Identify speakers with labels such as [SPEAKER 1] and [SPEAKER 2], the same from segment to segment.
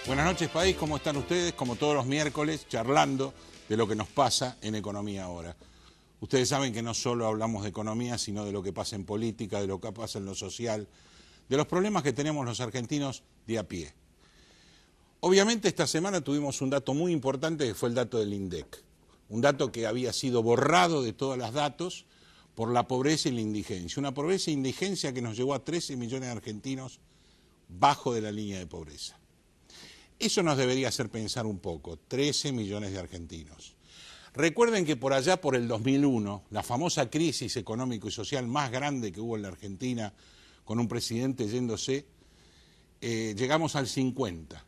[SPEAKER 1] Buenas noches, país. ¿Cómo están ustedes? Como todos los miércoles, charlando de lo que nos pasa en Economía Ahora. Ustedes saben que no solo hablamos de economía, sino de lo que pasa en política, de lo que pasa en lo social, de los problemas que tenemos los argentinos de a pie. Obviamente esta semana tuvimos un dato muy importante que fue el dato del INDEC. Un dato que había sido borrado de todos los datos por la pobreza y la indigencia. Una pobreza e indigencia que nos llevó a 13 millones de argentinos bajo de la línea de pobreza. Eso nos debería hacer pensar un poco, 13 millones de argentinos. Recuerden que por allá, por el 2001, la famosa crisis económico y social más grande que hubo en la Argentina, con un presidente yéndose, llegamos al 50.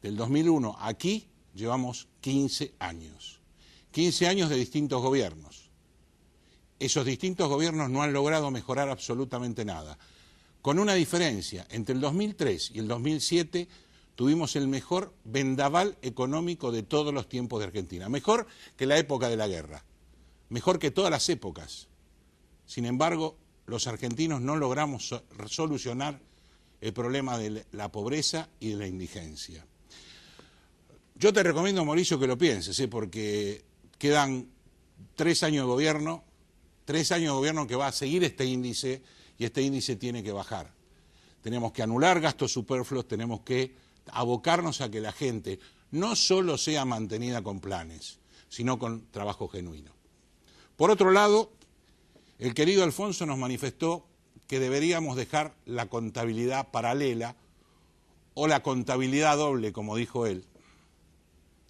[SPEAKER 1] Del 2001 aquí llevamos 15 años. 15 años de distintos gobiernos. Esos distintos gobiernos no han logrado mejorar absolutamente nada. Con una diferencia, entre el 2003 y el 2007 tuvimos el mejor vendaval económico de todos los tiempos de Argentina. Mejor que la época de la guerra. Mejor que todas las épocas. Sin embargo, los argentinos no logramos solucionar el problema de la pobreza y de la indigencia. Yo te recomiendo, Mauricio, que lo pienses, porque quedan 3 años de gobierno, 3 años de gobierno que va a seguir este índice y este índice tiene que bajar. Tenemos que anular gastos superfluos, tenemos que abocarnos a que la gente no solo sea mantenida con planes, sino con trabajo genuino. Por otro lado, el querido Alfonso nos manifestó que deberíamos dejar la contabilidad paralela o la contabilidad doble, como dijo él.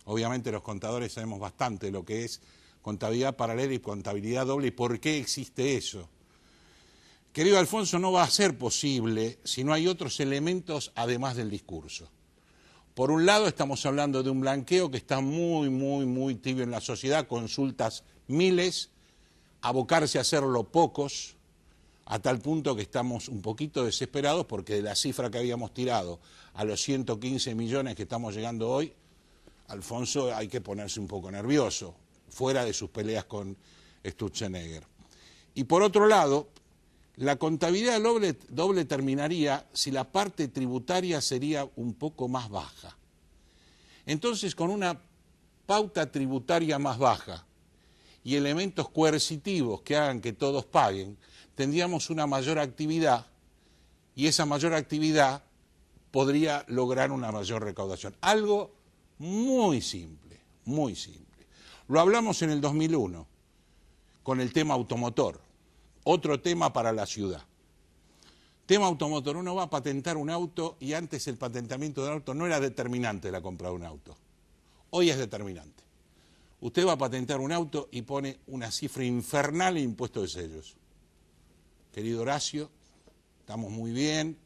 [SPEAKER 1] Obviamente los contadores sabemos bastante lo que es contabilidad paralela y contabilidad doble y por qué existe eso. Querido Alfonso, no va a ser posible si no hay otros elementos además del discurso. Por un lado estamos hablando de un blanqueo que está muy tibio en la sociedad, consultas miles, abocarse a hacerlo pocos, a tal punto que estamos un poquito desesperados porque de la cifra que habíamos tirado a los 115 millones que estamos llegando hoy, Alfonso hay que ponerse un poco nervioso, fuera de sus peleas con Sturzenegger. Y por otro lado, la contabilidad doble terminaría si la parte tributaria sería un poco más baja. Entonces, con una pauta tributaria más baja y elementos coercitivos que hagan que todos paguen, tendríamos una mayor actividad y esa mayor actividad podría lograr una mayor recaudación. Algo muy simple, muy simple. Lo hablamos en el 2001 con el tema automotor. Otro tema para la ciudad. Tema automotor. Uno va a patentar un auto y antes el patentamiento del auto no era determinante la compra de un auto. Hoy es determinante. Usted va a patentar un auto y pone una cifra infernal en impuesto de sellos. Querido Horacio, estamos muy bien.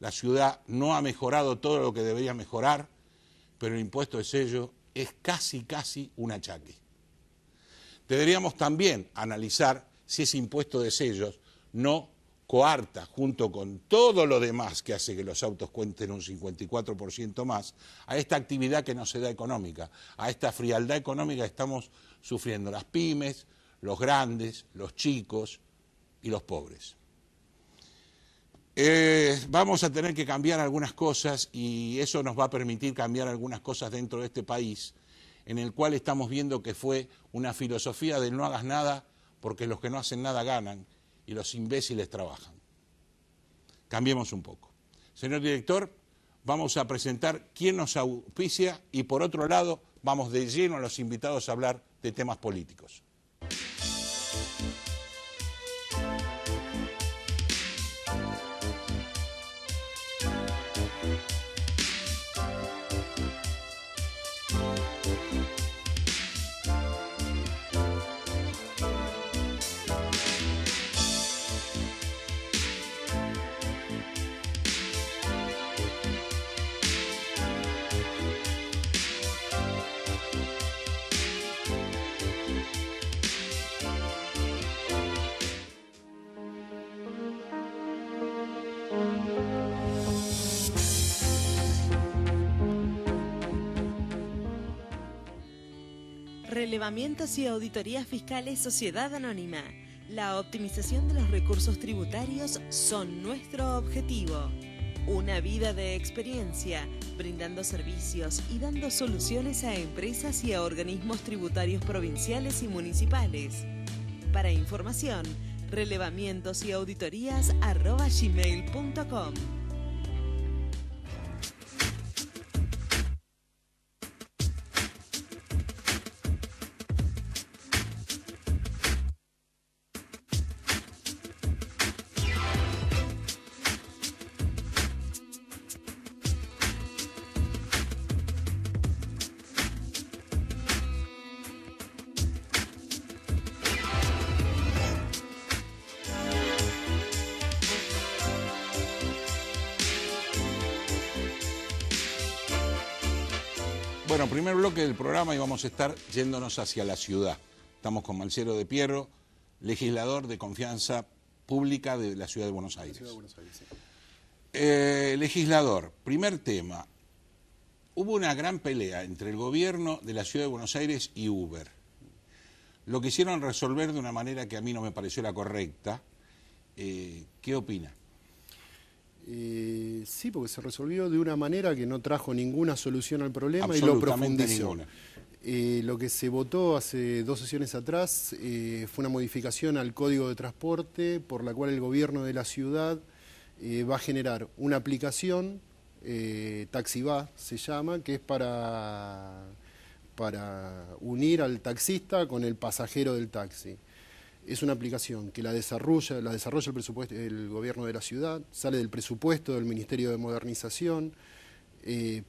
[SPEAKER 1] La ciudad no ha mejorado todo lo que debería mejorar, pero el impuesto de sellos es casi un achaque. Deberíamos también analizar si ese impuesto de sellos no coarta, junto con todo lo demás que hace que los autos cuenten un 54% más, a esta actividad que no se da económica, a esta frialdad económica que estamos sufriendo las pymes, los grandes, los chicos y los pobres. Vamos a tener que cambiar algunas cosas y eso nos va a permitir cambiar algunas cosas dentro de este país, en el cual estamos viendo que fue una filosofía del no hagas nada, porque los que no hacen nada ganan y los imbéciles trabajan. Cambiemos un poco. Señor director, vamos a presentar quién nos auspicia y por otro lado vamos de lleno a los invitados a hablar de temas políticos.
[SPEAKER 2] Relevamientos y auditorías fiscales Sociedad Anónima. La optimización de los recursos tributarios son nuestro objetivo. Una vida de experiencia, brindando servicios y dando soluciones a empresas y a organismos tributarios provinciales y municipales. Para información, relevamientos y auditorías @gmail.com.
[SPEAKER 1] Bueno, primer bloque del programa y vamos a estar yéndonos hacia la ciudad. Estamos con Marcelo de Pierro, legislador de confianza pública de la Ciudad de Buenos Aires. Legislador, primer tema. Hubo una gran pelea entre el gobierno de la Ciudad de Buenos Aires y Uber. Lo quisieron resolver de una manera que a mí no me pareció la correcta. ¿Qué opina?
[SPEAKER 3] Sí, porque se resolvió de una manera que no trajo ninguna solución al problema y lo profundizó. Lo que se votó hace 2 sesiones atrás fue una modificación al Código de Transporte por la cual el gobierno de la ciudad va a generar una aplicación, TaxiVa se llama, que es para unir al taxista con el pasajero del taxi. Es una aplicación que la desarrolla el presupuesto, el gobierno de la ciudad, sale del presupuesto del Ministerio de Modernización,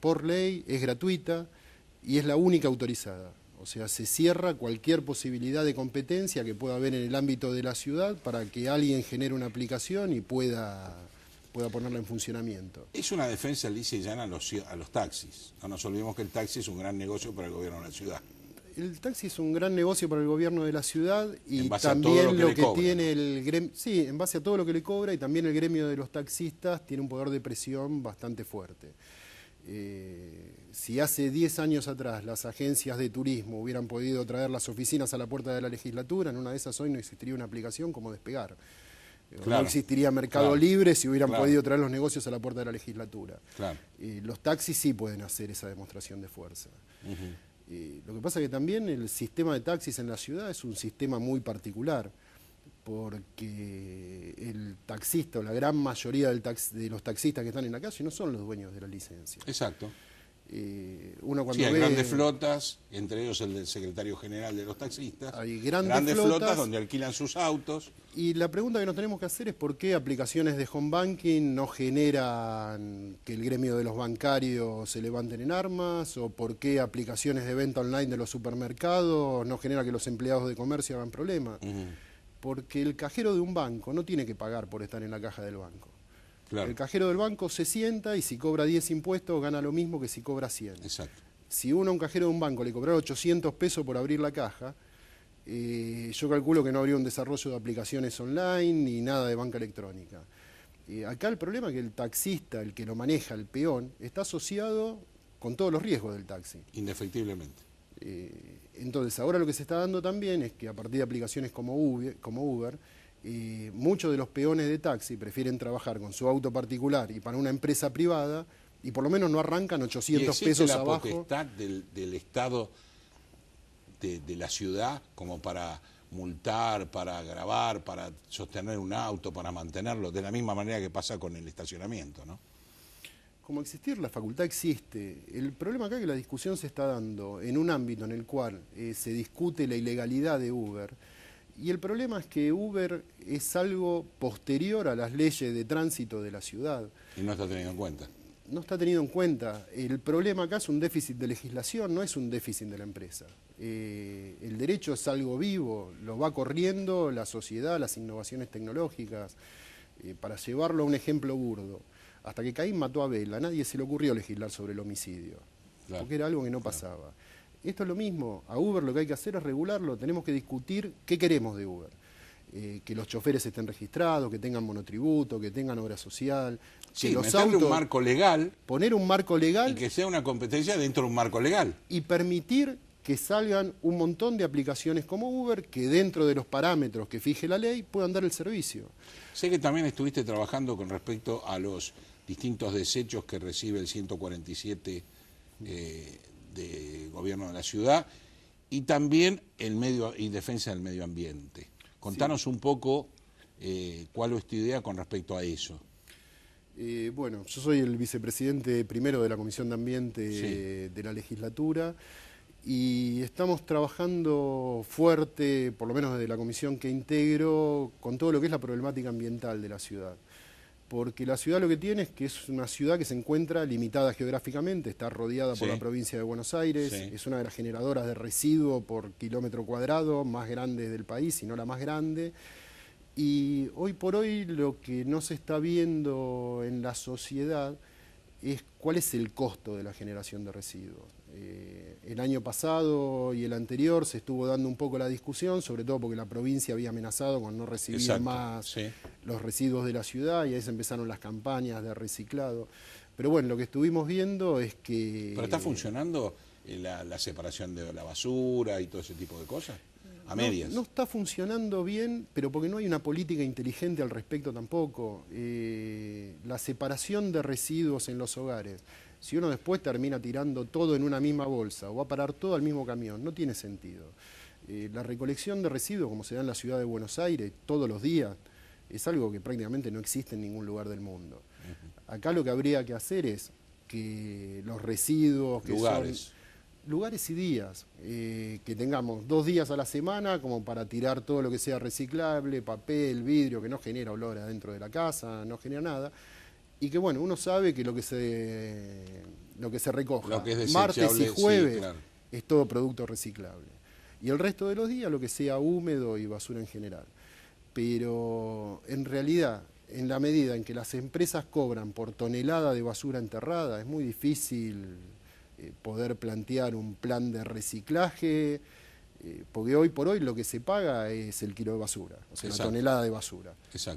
[SPEAKER 3] por ley, es gratuita y es la única autorizada. O sea, se cierra cualquier posibilidad de competencia que pueda haber en el ámbito de la ciudad para que alguien genere una aplicación y pueda ponerla en funcionamiento.
[SPEAKER 1] Es una defensa lisa y llana a los taxis. No nos olvidemos que el taxi es un gran negocio para el gobierno de la ciudad.
[SPEAKER 3] El taxi es un gran negocio para el gobierno de la ciudad y también lo que tiene el gremio, sí, en base a todo lo que le cobra, y también el gremio de los taxistas tiene un poder de presión bastante fuerte. Si hace 10 años atrás las agencias de turismo hubieran podido traer las oficinas a la puerta de la legislatura, en una de esas hoy no existiría una aplicación como Despegar. Claro, no existiría Mercado Libre si hubieran podido traer los negocios a la puerta de la legislatura. Claro. Los taxis sí pueden hacer esa demostración de fuerza. Lo que pasa es que también el sistema de taxis en la ciudad es un sistema muy particular, porque el taxista o la gran mayoría de los taxistas que están en la calle no son los dueños de la licencia.
[SPEAKER 1] Exacto.
[SPEAKER 3] Uno cuando
[SPEAKER 1] hay grandes flotas, entre ellos el del secretario general de los taxistas.
[SPEAKER 3] Hay grandes flotas
[SPEAKER 1] donde alquilan sus autos.
[SPEAKER 3] Y la pregunta que nos tenemos que hacer es por qué aplicaciones de home banking no generan que el gremio de los bancarios se levanten en armas, o por qué aplicaciones de venta online de los supermercados no generan que los empleados de comercio hagan problemas. Porque el cajero de un banco no tiene que pagar por estar en la caja del banco. Claro. El cajero del banco se sienta y si cobra 10 impuestos gana lo mismo que si cobra 100.
[SPEAKER 1] Exacto.
[SPEAKER 3] Si uno a un cajero de un banco le cobrara 800 pesos por abrir la caja, yo calculo que no habría un desarrollo de aplicaciones online ni nada de banca electrónica. Acá el problema es que el taxista, el que lo maneja, el peón, está asociado con todos los riesgos del taxi.
[SPEAKER 1] Indefectiblemente.
[SPEAKER 3] Entonces, ahora lo que se está dando también es que a partir de aplicaciones como Uber, muchos de los peones de taxi prefieren trabajar con su auto particular y para una empresa privada y por lo menos no arrancan 800 pesos abajo.
[SPEAKER 1] ¿Y existe la potestad del Estado de la ciudad como para multar, para gravar, para sostener un auto, para mantenerlo, de la misma manera que pasa con el estacionamiento, ¿no?
[SPEAKER 3] Como existir, la facultad existe. El problema acá es que la discusión se está dando en un ámbito en el cual se discute la ilegalidad de Uber. Y el problema es que Uber es algo posterior a las leyes de tránsito de la ciudad.
[SPEAKER 1] Y no está tenido en cuenta.
[SPEAKER 3] No está tenido en cuenta. El problema acá es un déficit de legislación, no es un déficit de la empresa. El derecho es algo vivo, lo va corriendo la sociedad, las innovaciones tecnológicas. Para llevarlo a un ejemplo burdo, hasta que Caín mató a Abel, a nadie se le ocurrió legislar sobre el homicidio, claro, porque era algo que no pasaba. Esto es lo mismo, a Uber lo que hay que hacer es regularlo, tenemos que discutir qué queremos de Uber. Que los choferes estén registrados, que tengan monotributo, que tengan obra social,
[SPEAKER 1] sí,
[SPEAKER 3] que los
[SPEAKER 1] meterle
[SPEAKER 3] autos,
[SPEAKER 1] un marco legal,
[SPEAKER 3] poner un marco legal
[SPEAKER 1] y que sea una competencia dentro de un marco legal.
[SPEAKER 3] Y permitir que salgan un montón de aplicaciones como Uber que dentro de los parámetros que fije la ley puedan dar el servicio.
[SPEAKER 1] Sé que también estuviste trabajando con respecto a los distintos desechos que recibe el 147 de gobierno de la ciudad, y también y defensa del medio ambiente. Contanos un poco cuál es tu idea con respecto a eso.
[SPEAKER 3] Bueno, yo soy el vicepresidente primero de la Comisión de Ambiente de la legislatura, y estamos trabajando fuerte, por lo menos desde la comisión que integro, con todo lo que es la problemática ambiental de la ciudad. Porque la ciudad lo que tiene es que es una ciudad que se encuentra limitada geográficamente, está rodeada por la provincia de Buenos Aires, es una de las generadoras de residuos por kilómetro cuadrado más grandes del país, si no la más grande. Y hoy por hoy lo que no se está viendo en la sociedad es cuál es el costo de la generación de residuos. El año pasado y el anterior se estuvo dando un poco la discusión, sobre todo porque la provincia había amenazado con no recibir más los residuos de la ciudad, y ahí se empezaron las campañas de reciclado. Pero bueno, lo que estuvimos viendo es que...
[SPEAKER 1] ¿Pero está funcionando la separación de la basura y todo ese tipo de cosas? A medias.
[SPEAKER 3] No está funcionando bien, pero porque no hay una política inteligente al respecto tampoco. La separación de residuos en los hogares, si uno después termina tirando todo en una misma bolsa o va a parar todo al mismo camión, no tiene sentido. La recolección de residuos, como se da en la ciudad de Buenos Aires todos los días, es algo que prácticamente no existe en ningún lugar del mundo. Acá lo que habría que hacer es que los residuos que lugares y días, que tengamos 2 días a la semana como para tirar todo lo que sea reciclable, papel, vidrio, que no genera olor adentro de la casa, no genera nada, y que bueno, uno sabe que lo que se recoja
[SPEAKER 1] lo que es
[SPEAKER 3] martes y jueves es todo producto reciclable, y el resto de los días lo que sea húmedo y basura en general. Pero en realidad, en la medida en que las empresas cobran por tonelada de basura enterrada, es muy difícil poder plantear un plan de reciclaje, porque hoy por hoy lo que se paga es el kilo de basura, o sea, la tonelada de basura.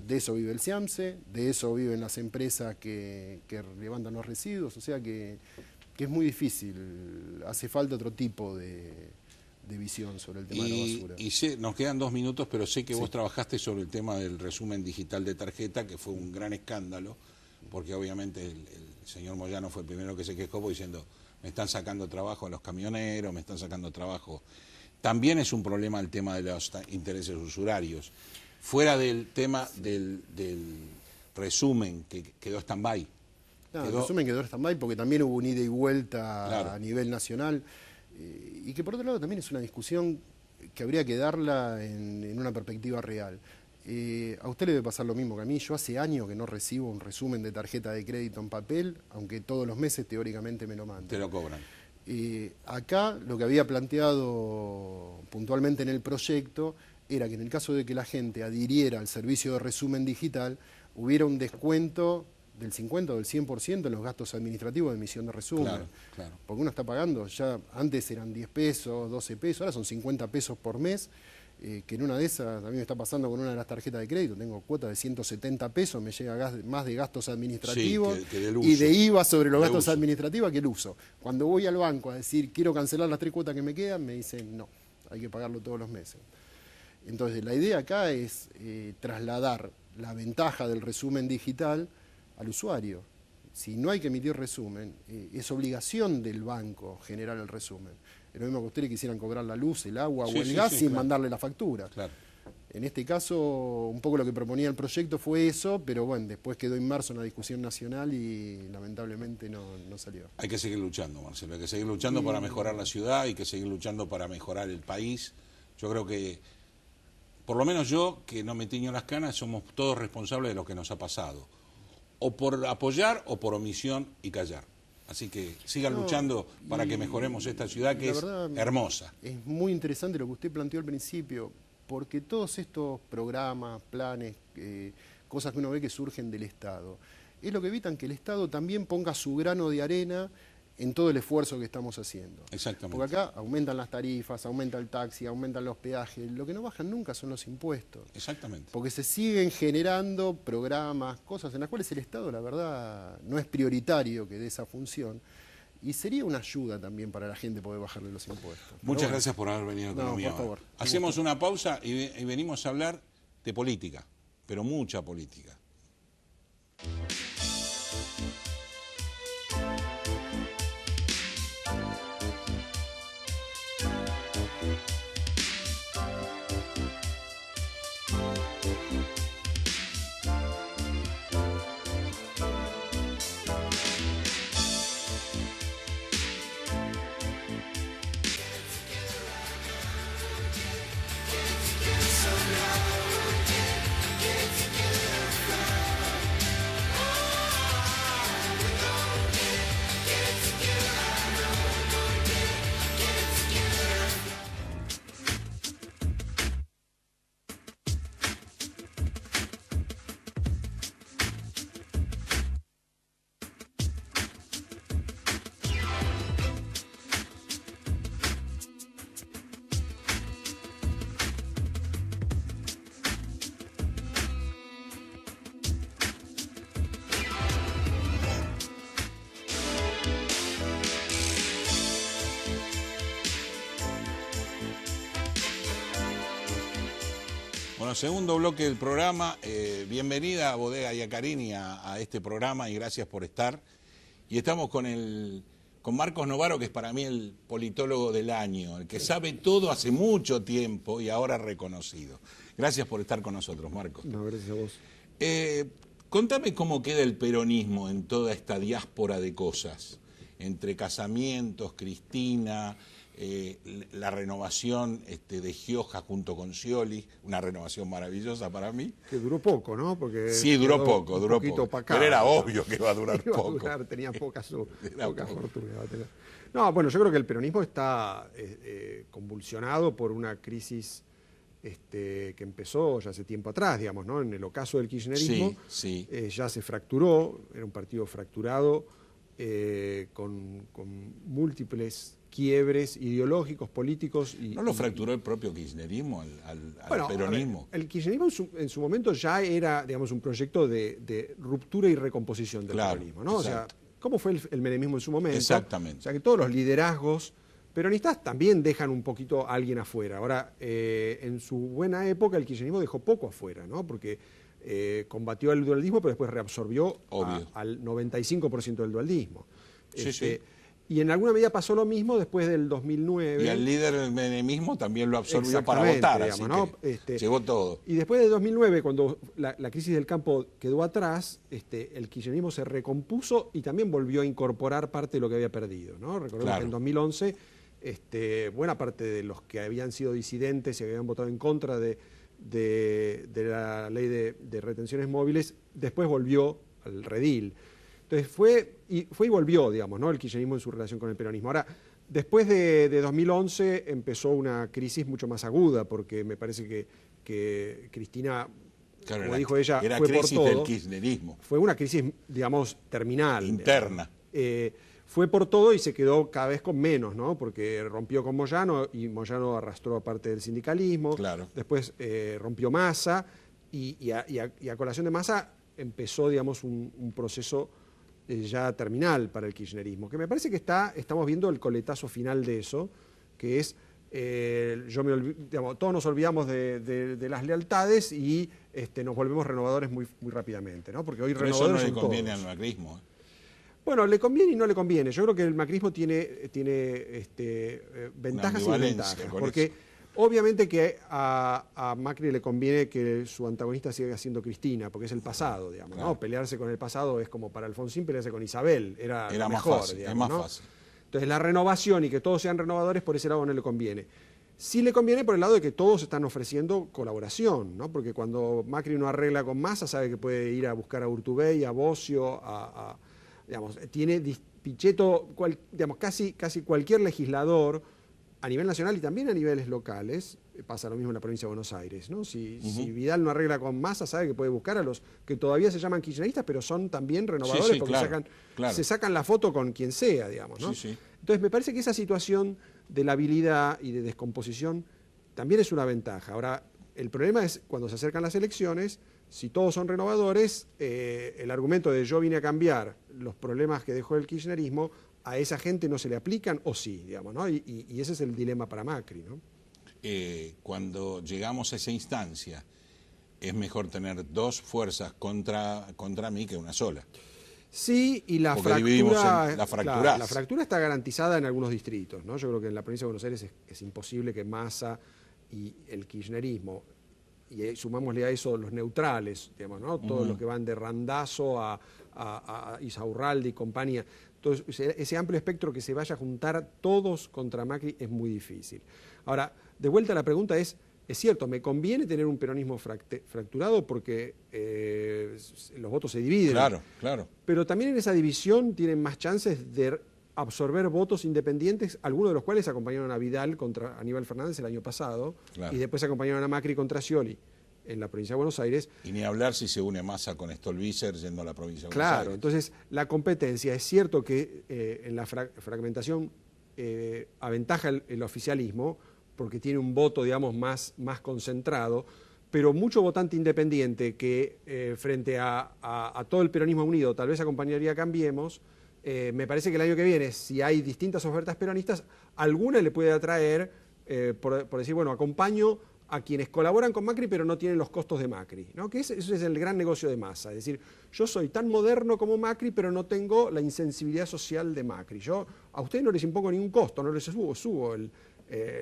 [SPEAKER 3] De eso vive el CIAMSE, de eso viven las empresas que levantan los residuos, o sea que es muy difícil, hace falta otro tipo de visión sobre el tema de la basura.
[SPEAKER 1] Y nos quedan 2 minutos, pero sé que vos trabajaste sobre el tema del resumen digital de tarjeta, que fue un gran escándalo, porque obviamente el señor Moyano fue el primero que se quejó diciendo: me están sacando trabajo a los camioneros, me están sacando trabajo. También es un problema el tema de los intereses usurarios. Fuera del tema del resumen, que quedó stand-by.
[SPEAKER 3] El resumen quedó stand-by porque también hubo un ida y vuelta a nivel nacional. Y que por otro lado también es una discusión que habría que darla en una perspectiva real. A usted le debe pasar lo mismo que a mí. Yo hace años que no recibo un resumen de tarjeta de crédito en papel, aunque todos los meses teóricamente me lo mandan.
[SPEAKER 1] Te lo cobran.
[SPEAKER 3] Acá lo que había planteado puntualmente en el proyecto era que en el caso de que la gente adhiriera al servicio de resumen digital, hubiera un descuento del 50 o del 100% en los gastos administrativos de emisión de resumen. Claro. Porque uno está pagando, ya antes eran 10 pesos, 12 pesos, ahora son 50 pesos por mes. Que en una de esas, a mí me está pasando con una de las tarjetas de crédito, tengo cuota de 170 pesos, me llega más de gastos administrativos y de IVA sobre los gastos administrativos que el uso. Cuando voy al banco a decir quiero cancelar las 3 cuotas que me quedan, me dicen no, hay que pagarlo todos los meses. Entonces la idea acá es trasladar la ventaja del resumen digital al usuario. Si no hay que emitir resumen, es obligación del banco generar el resumen. Es lo mismo que ustedes quisieran cobrar la luz, el agua o el gas sin mandarle la factura. En este caso, un poco lo que proponía el proyecto fue eso, pero bueno, después quedó inmerso en la discusión nacional y lamentablemente no salió.
[SPEAKER 1] Hay que seguir luchando, Marcelo, hay que seguir luchando para mejorar la ciudad, hay que seguir luchando para mejorar el país. Yo creo que, por lo menos yo, que no me tiño las canas, somos todos responsables de lo que nos ha pasado. O por apoyar o por omisión y callar. Así que sigan luchando para que mejoremos esta ciudad que es hermosa.
[SPEAKER 3] Es muy interesante lo que usted planteó al principio, porque todos estos programas, planes, cosas que uno ve que surgen del Estado, es lo que evitan que el Estado también ponga su grano de arena en todo el esfuerzo que estamos haciendo.
[SPEAKER 1] Exactamente.
[SPEAKER 3] Porque acá aumentan las tarifas, aumenta el taxi, aumentan los peajes, lo que no bajan nunca son los impuestos.
[SPEAKER 1] Exactamente.
[SPEAKER 3] Porque se siguen generando programas, cosas en las cuales el Estado, la verdad, no es prioritario que dé esa función. Y sería una ayuda también para la gente poder bajarle los impuestos.
[SPEAKER 1] Muchas gracias por haber venido a Economía.
[SPEAKER 3] Por favor.
[SPEAKER 1] Hacemos una pausa y venimos a hablar de política, pero mucha política. Bueno, segundo bloque del programa. Bienvenida a Bodega Iacarini a este programa y gracias por estar. Y estamos con Marcos Novaro, que es para mí el politólogo del año, el que sabe todo hace mucho tiempo y ahora reconocido. Gracias por estar con nosotros, Marcos.
[SPEAKER 4] No, gracias a vos.
[SPEAKER 1] Contame cómo queda el peronismo en toda esta diáspora de cosas, entre casamientos, Cristina, la renovación de Gioja junto con Scioli, una renovación maravillosa para mí.
[SPEAKER 4] Que duró poco, ¿no? Porque
[SPEAKER 1] sí, duró poco.
[SPEAKER 4] Opacado,
[SPEAKER 1] pero era obvio que iba a durar poco.
[SPEAKER 4] Tenía poca fortuna. No, bueno, yo creo que el peronismo está convulsionado por una crisis que empezó ya hace tiempo atrás, digamos, ¿no? En el ocaso del kirchnerismo
[SPEAKER 1] sí.
[SPEAKER 4] Ya se fracturó, era un partido fracturado, con múltiples quiebres ideológicos, políticos.
[SPEAKER 1] ¿No lo fracturó el propio kirchnerismo al peronismo?
[SPEAKER 4] El kirchnerismo en su momento ya era, digamos, un proyecto de ruptura y recomposición del peronismo, ¿no?
[SPEAKER 1] Exacto.
[SPEAKER 4] O sea, ¿cómo fue el menemismo en su momento?
[SPEAKER 1] Exactamente.
[SPEAKER 4] O sea, que todos los liderazgos peronistas también dejan un poquito a alguien afuera. Ahora, en su buena época el kirchnerismo dejó poco afuera, ¿no? Porque combatió el dualdismo, pero después reabsorbió al 95% del dualdismo.
[SPEAKER 1] Sí.
[SPEAKER 4] Y en alguna medida pasó lo mismo después del 2009.
[SPEAKER 1] Y el líder del menemismo también lo absorbió para votar, digamos, así ¿no? Que llegó todo.
[SPEAKER 4] Y después del 2009, cuando la crisis del campo quedó atrás, el kirchnerismo se recompuso y también volvió a incorporar parte de lo que había perdido, ¿no? Recordemos que en 2011 buena parte de los que habían sido disidentes y habían votado en contra de la ley de retenciones móviles, después volvió al redil. Entonces fue y volvió, digamos, ¿no? El kirchnerismo en su relación con el peronismo. Ahora, después de 2011 empezó una crisis mucho más aguda, porque me parece que Cristina, como dijo ella,
[SPEAKER 1] era
[SPEAKER 4] fue
[SPEAKER 1] crisis
[SPEAKER 4] por todo.
[SPEAKER 1] del kirchnerismo.
[SPEAKER 4] Fue una crisis, digamos, terminal.
[SPEAKER 1] Interna.
[SPEAKER 4] Fue por todo y se quedó cada vez con menos, ¿no? Porque rompió con Moyano y Moyano arrastró a parte del sindicalismo.
[SPEAKER 1] Claro.
[SPEAKER 4] Después rompió Massa y a colación de Massa empezó, digamos, un proceso ya terminal para el kirchnerismo, que me parece que estamos viendo el coletazo final de eso, que es, digamos, todos nos olvidamos de las lealtades y nos volvemos renovadores muy rápidamente, ¿no? Porque hoy
[SPEAKER 1] pero
[SPEAKER 4] renovadores
[SPEAKER 1] eso no le conviene
[SPEAKER 4] todos.
[SPEAKER 1] al macrismo.
[SPEAKER 4] Bueno, le conviene y no le conviene. Yo creo que el macrismo tiene ventajas y desventajas. Porque obviamente que a Macri le conviene que su antagonista siga siendo Cristina, porque es el pasado, digamos, claro. ¿No? Pelearse con el pasado es como para Alfonsín pelearse con Isabel. Era mejor,
[SPEAKER 1] más fácil,
[SPEAKER 4] digamos,
[SPEAKER 1] es más
[SPEAKER 4] ¿no?
[SPEAKER 1] fácil.
[SPEAKER 4] Entonces la renovación y que todos sean renovadores, por ese lado no le conviene. Sí le conviene por el lado de que todos están ofreciendo colaboración, ¿no? Porque cuando Macri no arregla con Massa, sabe que puede ir a buscar a Urtubey, a Bocio, digamos, tiene Pichetto, digamos, casi cualquier legislador a nivel nacional y también a niveles locales, pasa lo mismo en la provincia de Buenos Aires, ¿no? Si Vidal no arregla con Massa, sabe que puede buscar a los que todavía se llaman kirchneristas, pero son también renovadores porque se sacan la foto con quien sea, digamos, ¿no?
[SPEAKER 1] Sí.
[SPEAKER 4] Entonces me parece que esa situación de labilidad y de descomposición también es una ventaja. Ahora, el problema es cuando se acercan las elecciones, si todos son renovadores, el argumento de yo vine a cambiar los problemas que dejó el kirchnerismo, a esa gente no se le aplican o sí, digamos, ¿no? Y ese es el dilema para Macri, ¿no?
[SPEAKER 1] Cuando llegamos a esa instancia, es mejor tener dos fuerzas contra mí que una sola.
[SPEAKER 4] Sí, y la fractura está garantizada en algunos distritos, ¿no? Yo creo que en la provincia de Buenos Aires es imposible que Massa y el kirchnerismo, y sumámosle a eso los neutrales, digamos, ¿no? Todos los que van de Randazzo a Isaurralde y compañía. Entonces, ese amplio espectro que se vaya a juntar todos contra Macri es muy difícil. Ahora, de vuelta la pregunta es cierto, me conviene tener un peronismo fracturado porque los votos se dividen.
[SPEAKER 1] Claro.
[SPEAKER 4] Pero también en esa división tienen más chances de absorber votos independientes, algunos de los cuales acompañaron a Vidal contra Aníbal Fernández el año pasado, y después acompañaron a Macri contra Scioli en la provincia de Buenos Aires.
[SPEAKER 1] Y ni hablar si se une Massa con Stolbizer yendo a la provincia de Buenos Aires.
[SPEAKER 4] Claro, entonces la competencia, es cierto que en la fragmentación aventaja el oficialismo, porque tiene un voto, digamos, más concentrado, pero mucho votante independiente que frente a todo el peronismo unido tal vez acompañaría a Cambiemos. Me parece que el año que viene, si hay distintas ofertas peronistas, alguna le puede atraer por decir, bueno, acompaño a quienes colaboran con Macri pero no tienen los costos de Macri, ¿no? Que ese es el gran negocio de Massa, es decir, yo soy tan moderno como Macri pero no tengo la insensibilidad social de Macri. Yo a ustedes no les impongo ningún costo, no les subo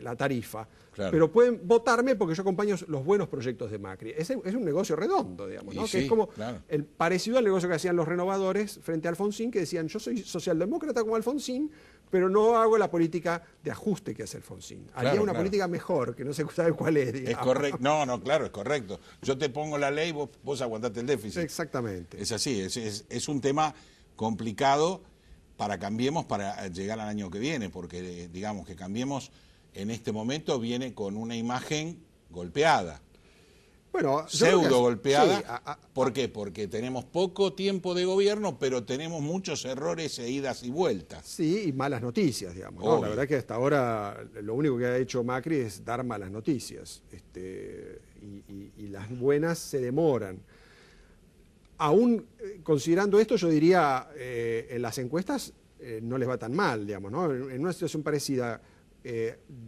[SPEAKER 4] la tarifa, claro, pero pueden votarme porque yo acompaño los buenos proyectos de Macri. Es un negocio redondo, digamos, ¿no? Que sí, es como claro, el parecido al negocio que hacían los renovadores frente a Alfonsín, que decían, yo soy socialdemócrata como Alfonsín, pero no hago la política de ajuste que hace Alfonsín. Haría una política mejor, que no se sabe cuál es, digamos.
[SPEAKER 1] Es correcto, no, claro, es correcto. Yo te pongo la ley, vos aguantate el déficit.
[SPEAKER 4] Exactamente.
[SPEAKER 1] Es así, es un tema complicado para Cambiemos para llegar al año que viene, porque digamos que Cambiemos en este momento viene con una imagen golpeada.
[SPEAKER 4] Bueno,
[SPEAKER 1] pseudo golpeada. Sí, ¿por qué? Porque tenemos poco tiempo de gobierno, pero tenemos muchos errores e idas y vueltas.
[SPEAKER 4] Sí, y malas noticias, digamos, ¿no? La verdad que hasta ahora lo único que ha hecho Macri es dar malas noticias. Y las buenas se demoran. Aún considerando esto, yo diría, en las encuestas no les va tan mal, digamos, ¿no? En una situación parecida,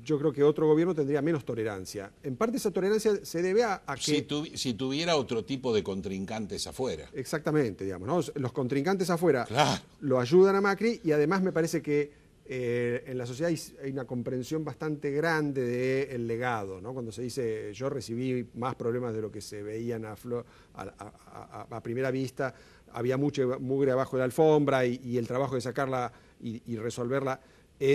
[SPEAKER 4] yo creo que otro gobierno tendría menos tolerancia. En parte esa tolerancia se debe a que...
[SPEAKER 1] Si tuviera otro tipo de contrincantes afuera.
[SPEAKER 4] Exactamente, digamos, ¿no? Los contrincantes afuera,
[SPEAKER 1] claro,
[SPEAKER 4] lo ayudan a Macri, y además me parece que en la sociedad hay una comprensión bastante grande del legado, ¿no? Cuando se dice, yo recibí más problemas de lo que se veían a primera vista, había mucha mugre abajo de la alfombra y el trabajo de sacarla y resolverla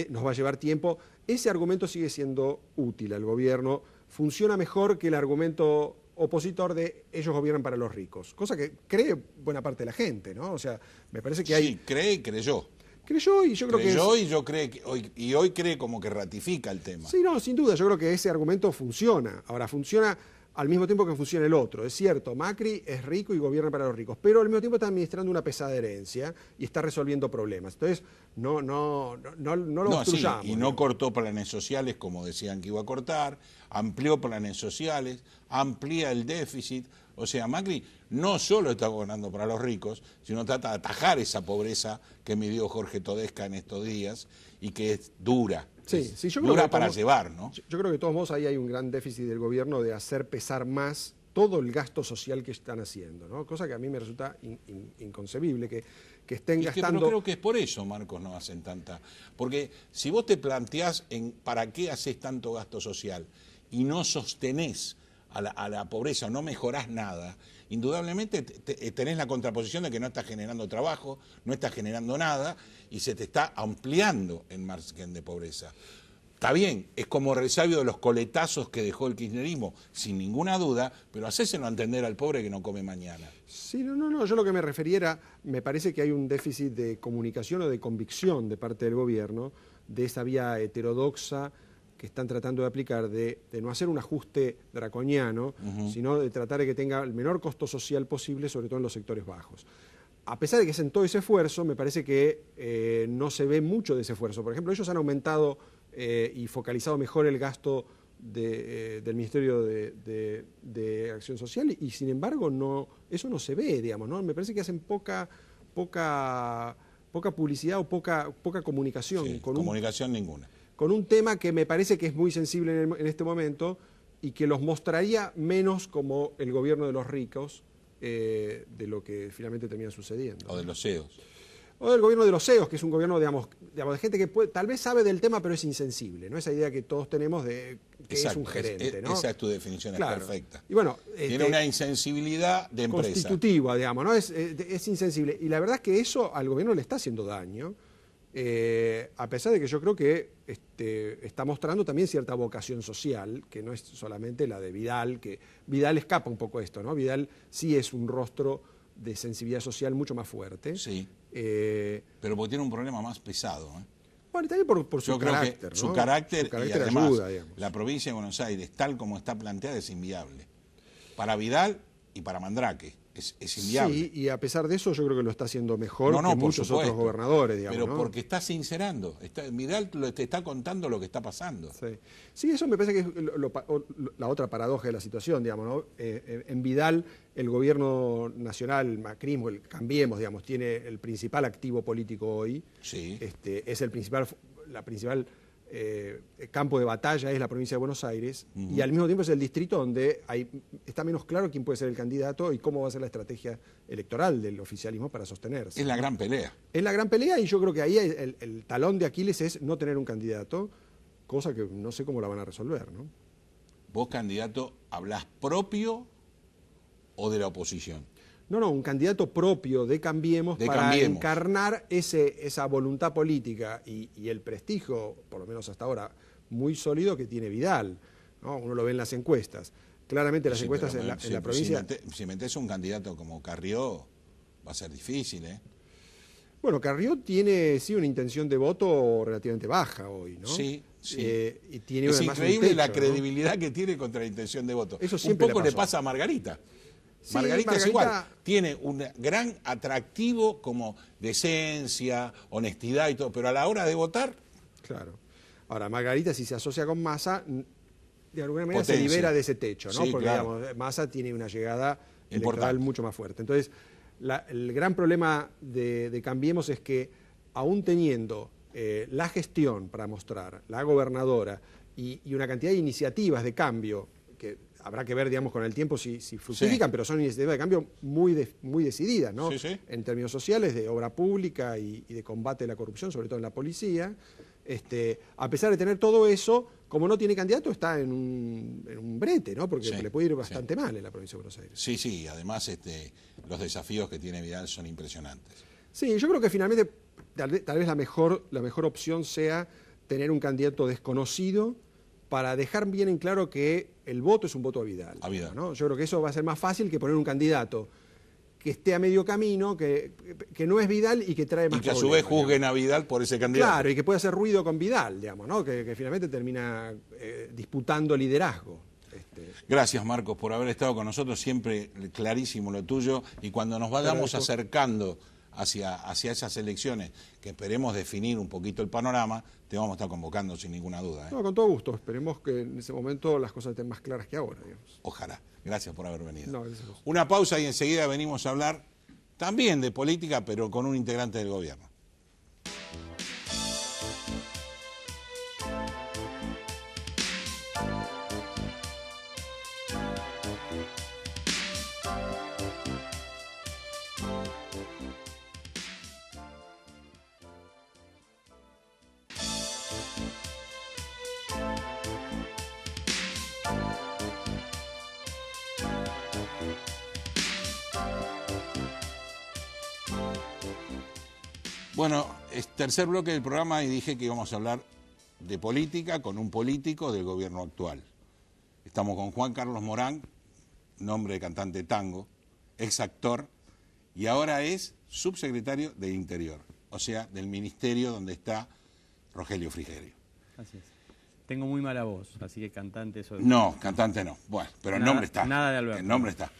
[SPEAKER 4] nos va a llevar tiempo. Ese argumento sigue siendo útil al gobierno, funciona mejor que el argumento opositor de ellos gobiernan para los ricos, cosa que cree buena parte de la gente, ¿no? O sea, me parece que hay...
[SPEAKER 1] Sí, cree y creyó.
[SPEAKER 4] Creyó y yo creo que...
[SPEAKER 1] Creyó y yo creo que hoy cree como que ratifica el tema.
[SPEAKER 4] Sí, no, sin duda, yo creo que ese argumento funciona. Ahora, funciona al mismo tiempo que funciona el otro. Es cierto, Macri es rico y gobierna para los ricos, pero al mismo tiempo está administrando una pesada herencia y está resolviendo problemas. Entonces, no lo obstruyamos.
[SPEAKER 1] Sí, y no cortó planes sociales como decían que iba a cortar, amplió planes sociales, amplía el déficit. O sea, Macri no solo está gobernando para los ricos, sino trata de atajar esa pobreza que midió Jorge Todesca en estos días y que es dura.
[SPEAKER 4] Sí, yo
[SPEAKER 1] creo
[SPEAKER 4] dura
[SPEAKER 1] para llevar, ¿no?
[SPEAKER 4] Yo creo que de todos modos ahí hay un gran déficit del gobierno de hacer pesar más todo el gasto social que están haciendo, ¿no? Cosa que a mí me resulta inconcebible, que estén gastando...
[SPEAKER 1] Pero creo que es por eso, Marcos, no hacen tanta... Porque si vos te planteás para qué haces tanto gasto social y no sostenés a la pobreza, no mejorás nada, indudablemente tenés la contraposición de que no estás generando trabajo, no estás generando nada y se te está ampliando el margen de pobreza. Está bien, es como resabio de los coletazos que dejó el kirchnerismo, sin ninguna duda, pero hacéselo entender al pobre que no come mañana.
[SPEAKER 4] Sí, no, yo lo que me refería era, me parece que hay un déficit de comunicación o de convicción de parte del gobierno, de esa vía heterodoxa que están tratando de aplicar, de no hacer un ajuste draconiano, sino de tratar de que tenga el menor costo social posible, sobre todo en los sectores bajos. A pesar de que hacen todo ese esfuerzo, me parece que no se ve mucho de ese esfuerzo. Por ejemplo, ellos han aumentado y focalizado mejor el gasto del Ministerio de Acción Social y sin embargo eso no se ve, digamos, ¿no? Me parece que hacen poca publicidad o poca comunicación.
[SPEAKER 1] Sí, comunicación ninguna.
[SPEAKER 4] Con un tema que me parece que es muy sensible en este momento y que los mostraría menos como el gobierno de los ricos de lo que finalmente termina sucediendo.
[SPEAKER 1] O de los CEOs.
[SPEAKER 4] O del gobierno de los CEOs, que es un gobierno, digamos de gente que tal vez sabe del tema, pero es insensible, ¿no? Esa idea que todos tenemos de que exacto, es un gerente, ¿no?
[SPEAKER 1] Esa es tu definición, claro, es perfecta.
[SPEAKER 4] Y bueno,
[SPEAKER 1] tiene una insensibilidad de empresa.
[SPEAKER 4] Constitutiva, digamos, ¿no? Es insensible. Y la verdad es que eso al gobierno le está haciendo daño. A pesar de que yo creo que está mostrando también cierta vocación social, que no es solamente la de Vidal, que Vidal escapa un poco esto, ¿no? Vidal sí es un rostro de sensibilidad social mucho más fuerte.
[SPEAKER 1] Sí, pero porque tiene un problema más pesado.
[SPEAKER 4] Bueno, también por su carácter,
[SPEAKER 1] creo que
[SPEAKER 4] ¿no?
[SPEAKER 1] Su carácter y además
[SPEAKER 4] ayuda,
[SPEAKER 1] la provincia de Buenos Aires, tal como está planteada, es inviable. Para Vidal y para Mandrake. Es inviable.
[SPEAKER 4] Sí, y a pesar de eso yo creo que lo está haciendo mejor que muchos otros gobernadores, digamos.
[SPEAKER 1] Pero
[SPEAKER 4] ¿no?
[SPEAKER 1] porque está sincerando. Vidal te está contando lo que está pasando.
[SPEAKER 4] Sí, eso me parece que es la otra paradoja de la situación, digamos, ¿no? En Vidal el gobierno nacional, el macrismo, el Cambiemos, digamos, tiene el principal activo político hoy.
[SPEAKER 1] Sí.
[SPEAKER 4] Es la principal campo de batalla es la provincia de Buenos Aires, y al mismo tiempo es el distrito donde está menos claro quién puede ser el candidato y cómo va a ser la estrategia electoral del oficialismo para sostenerse.
[SPEAKER 1] Es la gran pelea.
[SPEAKER 4] Es la gran pelea, y yo creo que ahí el talón de Aquiles es no tener un candidato, cosa que no sé cómo la van a resolver, ¿no?
[SPEAKER 1] ¿Vos, candidato, hablás propio o de la oposición?
[SPEAKER 4] No, un candidato propio de Cambiemos para encarnar esa voluntad política y el prestigio, por lo menos hasta ahora, muy sólido que tiene Vidal, ¿no? Uno lo ve en las encuestas. Claramente las encuestas en la provincia...
[SPEAKER 1] Si metés un candidato como Carrió, va a ser difícil, ¿eh?
[SPEAKER 4] Bueno, Carrió tiene, sí, una intención de voto relativamente baja hoy, ¿no?
[SPEAKER 1] Sí.
[SPEAKER 4] Y tiene
[SPEAKER 1] es increíble la credibilidad,
[SPEAKER 4] ¿no?,
[SPEAKER 1] que tiene contra la intención de voto.
[SPEAKER 4] Eso
[SPEAKER 1] un poco le pasa a Margarita.
[SPEAKER 4] Sí,
[SPEAKER 1] Margarita es igual, tiene un gran atractivo como decencia, honestidad y todo, pero a la hora de votar...
[SPEAKER 4] Claro. Ahora, Margarita, si se asocia con Massa, de alguna manera se libera de ese techo, ¿no?
[SPEAKER 1] Sí,
[SPEAKER 4] porque,
[SPEAKER 1] claro,
[SPEAKER 4] digamos, Massa tiene una llegada electoral mucho más fuerte. Entonces, el gran problema de Cambiemos es que, aún teniendo la gestión para mostrar, la gobernadora y una cantidad de iniciativas de cambio, que habrá que ver, digamos, con el tiempo si fructifican, pero son iniciativas de cambio muy decididas, ¿no? En términos sociales, de obra pública y de combate a la corrupción, sobre todo en la policía. A pesar de tener todo eso, como no tiene candidato, está en un brete, ¿no? Porque le puede ir bastante mal en la provincia de Buenos Aires.
[SPEAKER 1] Sí, además los desafíos que tiene Vidal son impresionantes.
[SPEAKER 4] Sí, yo creo que finalmente tal vez la mejor opción sea tener un candidato desconocido, para dejar bien en claro que el voto es un voto a Vidal. ¿No? Yo creo que eso va a ser más fácil que poner un candidato que esté a medio camino, que no es Vidal y que trae más problemas.
[SPEAKER 1] Y que a su vez juzguen a Vidal por ese candidato.
[SPEAKER 4] Claro, y que puede hacer ruido con Vidal, digamos, ¿no? Que finalmente termina disputando liderazgo.
[SPEAKER 1] Gracias, Marcos, por haber estado con nosotros, siempre clarísimo lo tuyo, y cuando nos vayamos acercando hacia esas elecciones, que esperemos definir un poquito el panorama, te vamos a estar convocando sin ninguna duda.
[SPEAKER 4] No, con todo gusto. Esperemos que en ese momento las cosas estén más claras que ahora, digamos.
[SPEAKER 1] Ojalá. Gracias por haber venido.
[SPEAKER 4] No, gracias a vos.
[SPEAKER 1] Una pausa y enseguida venimos a hablar también de política, pero con un integrante del gobierno. Bueno, es tercer bloque del programa y dije que íbamos a hablar de política con un político del gobierno actual. Estamos con Juan Carlos Morán, nombre de cantante tango, ex actor, y ahora es subsecretario de Interior, o sea, del ministerio donde está Rogelio Frigerio.
[SPEAKER 5] Así es. Tengo muy mala voz, así que cantante soy.
[SPEAKER 1] No, cantante no. Bueno, pero el nombre está.
[SPEAKER 5] Nada de Alberto.
[SPEAKER 1] El nombre está.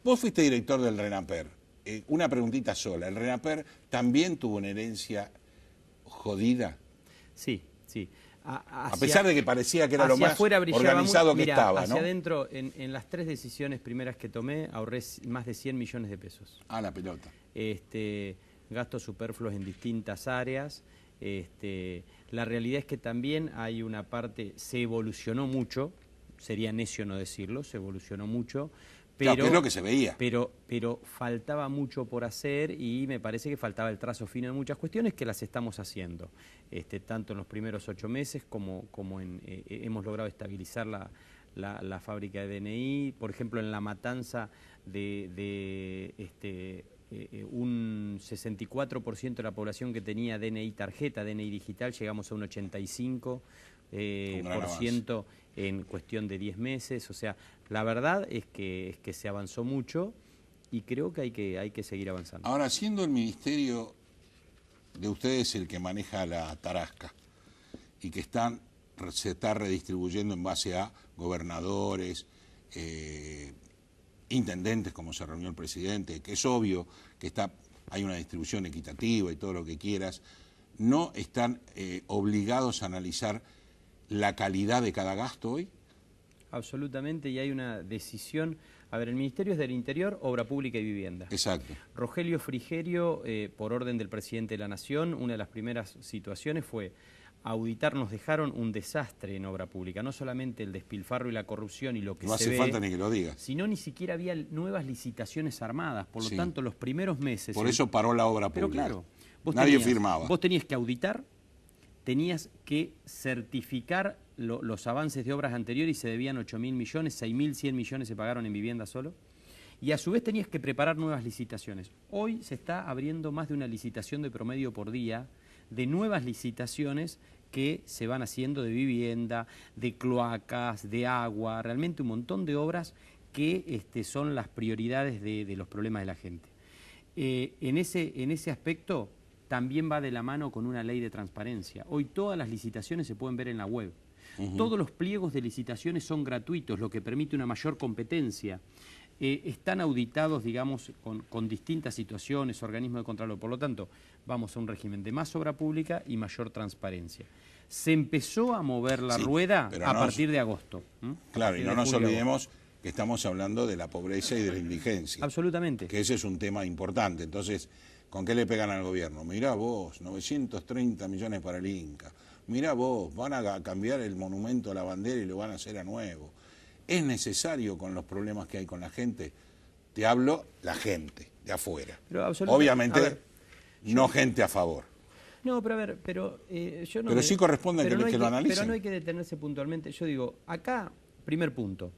[SPEAKER 1] Vos fuiste director del RENAPER. Una preguntita sola. ¿El RENAPER también tuvo una herencia jodida?
[SPEAKER 5] Sí.
[SPEAKER 1] A pesar de que parecía que era lo más organizado que estaba, ¿no?
[SPEAKER 5] Hacia adentro, en las 3 decisiones primeras que tomé, ahorré más de 100 millones de pesos.
[SPEAKER 1] Ah, la pelota.
[SPEAKER 5] Gastos superfluos en distintas áreas. La realidad es que también hay una parte, se evolucionó mucho, sería necio no decirlo, se evolucionó mucho. Pero,
[SPEAKER 1] claro, que es lo que se veía.
[SPEAKER 5] Pero faltaba mucho por hacer y me parece que faltaba el trazo fino de muchas cuestiones que las estamos haciendo. Tanto en los primeros 8 meses como hemos logrado estabilizar la fábrica de DNI. Por ejemplo, en La Matanza un 64% de la población que tenía DNI tarjeta, DNI digital, llegamos a un 85%. En cuestión de 10 meses, o sea, la verdad es que se avanzó mucho y creo que hay que seguir avanzando.
[SPEAKER 1] Ahora, siendo el ministerio de ustedes el que maneja la tarasca y que se está redistribuyendo en base a gobernadores, intendentes, como se reunió el presidente, que es obvio que hay una distribución equitativa y todo lo que quieras, ¿no están obligados a analizar la calidad de cada gasto hoy?
[SPEAKER 5] Absolutamente, y hay una decisión A ver, el Ministerio es del Interior, Obra Pública y Vivienda.
[SPEAKER 1] Exacto.
[SPEAKER 5] Rogelio Frigerio, por orden del presidente de la Nación, una de las primeras situaciones fue auditar, nos dejaron un desastre en obra pública, no solamente el despilfarro y la corrupción y lo que
[SPEAKER 1] no
[SPEAKER 5] se
[SPEAKER 1] hace
[SPEAKER 5] ve,
[SPEAKER 1] falta ni que lo digas,
[SPEAKER 5] sino ni siquiera había nuevas licitaciones armadas, por lo tanto los primeros meses...
[SPEAKER 1] Por eso paró la obra pública.
[SPEAKER 5] Pero claro,
[SPEAKER 1] nadie firmaba.
[SPEAKER 5] Vos tenías que auditar, tenías que certificar los avances de obras anteriores y se debían 8.000 millones, 6.100 millones se pagaron en vivienda solo. Y a su vez tenías que preparar nuevas licitaciones. Hoy se está abriendo más de una licitación de promedio por día, de nuevas licitaciones que se van haciendo de vivienda, de cloacas, de agua, realmente un montón de obras que son las prioridades de los problemas de la gente. En ese aspecto también va de la mano con una ley de transparencia. Hoy todas las licitaciones se pueden ver en la web. Todos los pliegos de licitaciones son gratuitos, lo que permite una mayor competencia. Están auditados, digamos, con distintas situaciones, organismos de control. Por lo tanto, vamos a un régimen de más obra pública y mayor transparencia. Se empezó a mover la rueda a partir de agosto.
[SPEAKER 1] Claro, y no nos olvidemos que estamos hablando de la pobreza y de la indigencia.
[SPEAKER 5] Absolutamente.
[SPEAKER 1] Que ese es un tema importante. Entonces, ¿con qué le pegan al gobierno? Mirá vos, 930 millones para el Inca. Mirá vos, van a cambiar el monumento a la bandera y lo van a hacer a nuevo. ¿Es necesario con los problemas que hay con la gente? Te hablo la gente, de afuera. Obviamente, no gente a favor.
[SPEAKER 5] No, pero a ver, yo no...
[SPEAKER 1] Pero sí corresponde que lo analicen.
[SPEAKER 5] Pero no hay que detenerse puntualmente. Yo digo, acá, primer punto,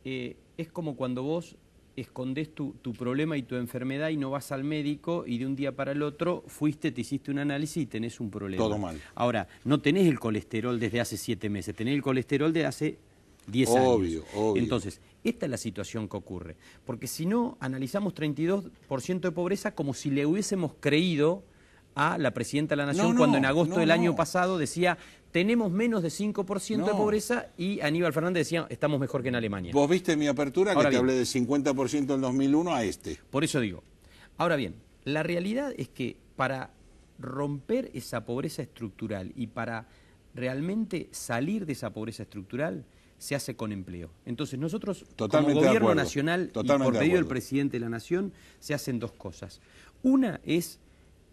[SPEAKER 5] es como cuando vos escondés tu problema y tu enfermedad y no vas al médico y de un día para el otro fuiste, te hiciste un análisis y tenés un problema.
[SPEAKER 1] Todo mal.
[SPEAKER 5] Ahora, no tenés el colesterol desde hace 7 meses, tenés el colesterol de hace 10 años.
[SPEAKER 1] Obvio.
[SPEAKER 5] Entonces, esta es la situación que ocurre. Porque si no, analizamos 32% de pobreza como si le hubiésemos creído a la presidenta de la Nación cuando en agosto del año pasado decía tenemos menos de 5% de pobreza y Aníbal Fernández decía estamos mejor que en Alemania.
[SPEAKER 1] Vos viste mi apertura que te hablé de 50% en 2001 a este.
[SPEAKER 5] Por eso digo. Ahora bien, la realidad es que para romper esa pobreza estructural y para realmente salir de esa pobreza estructural se hace con empleo. Entonces nosotros como gobierno nacional y por pedido del presidente de la Nación se hacen dos cosas. Una es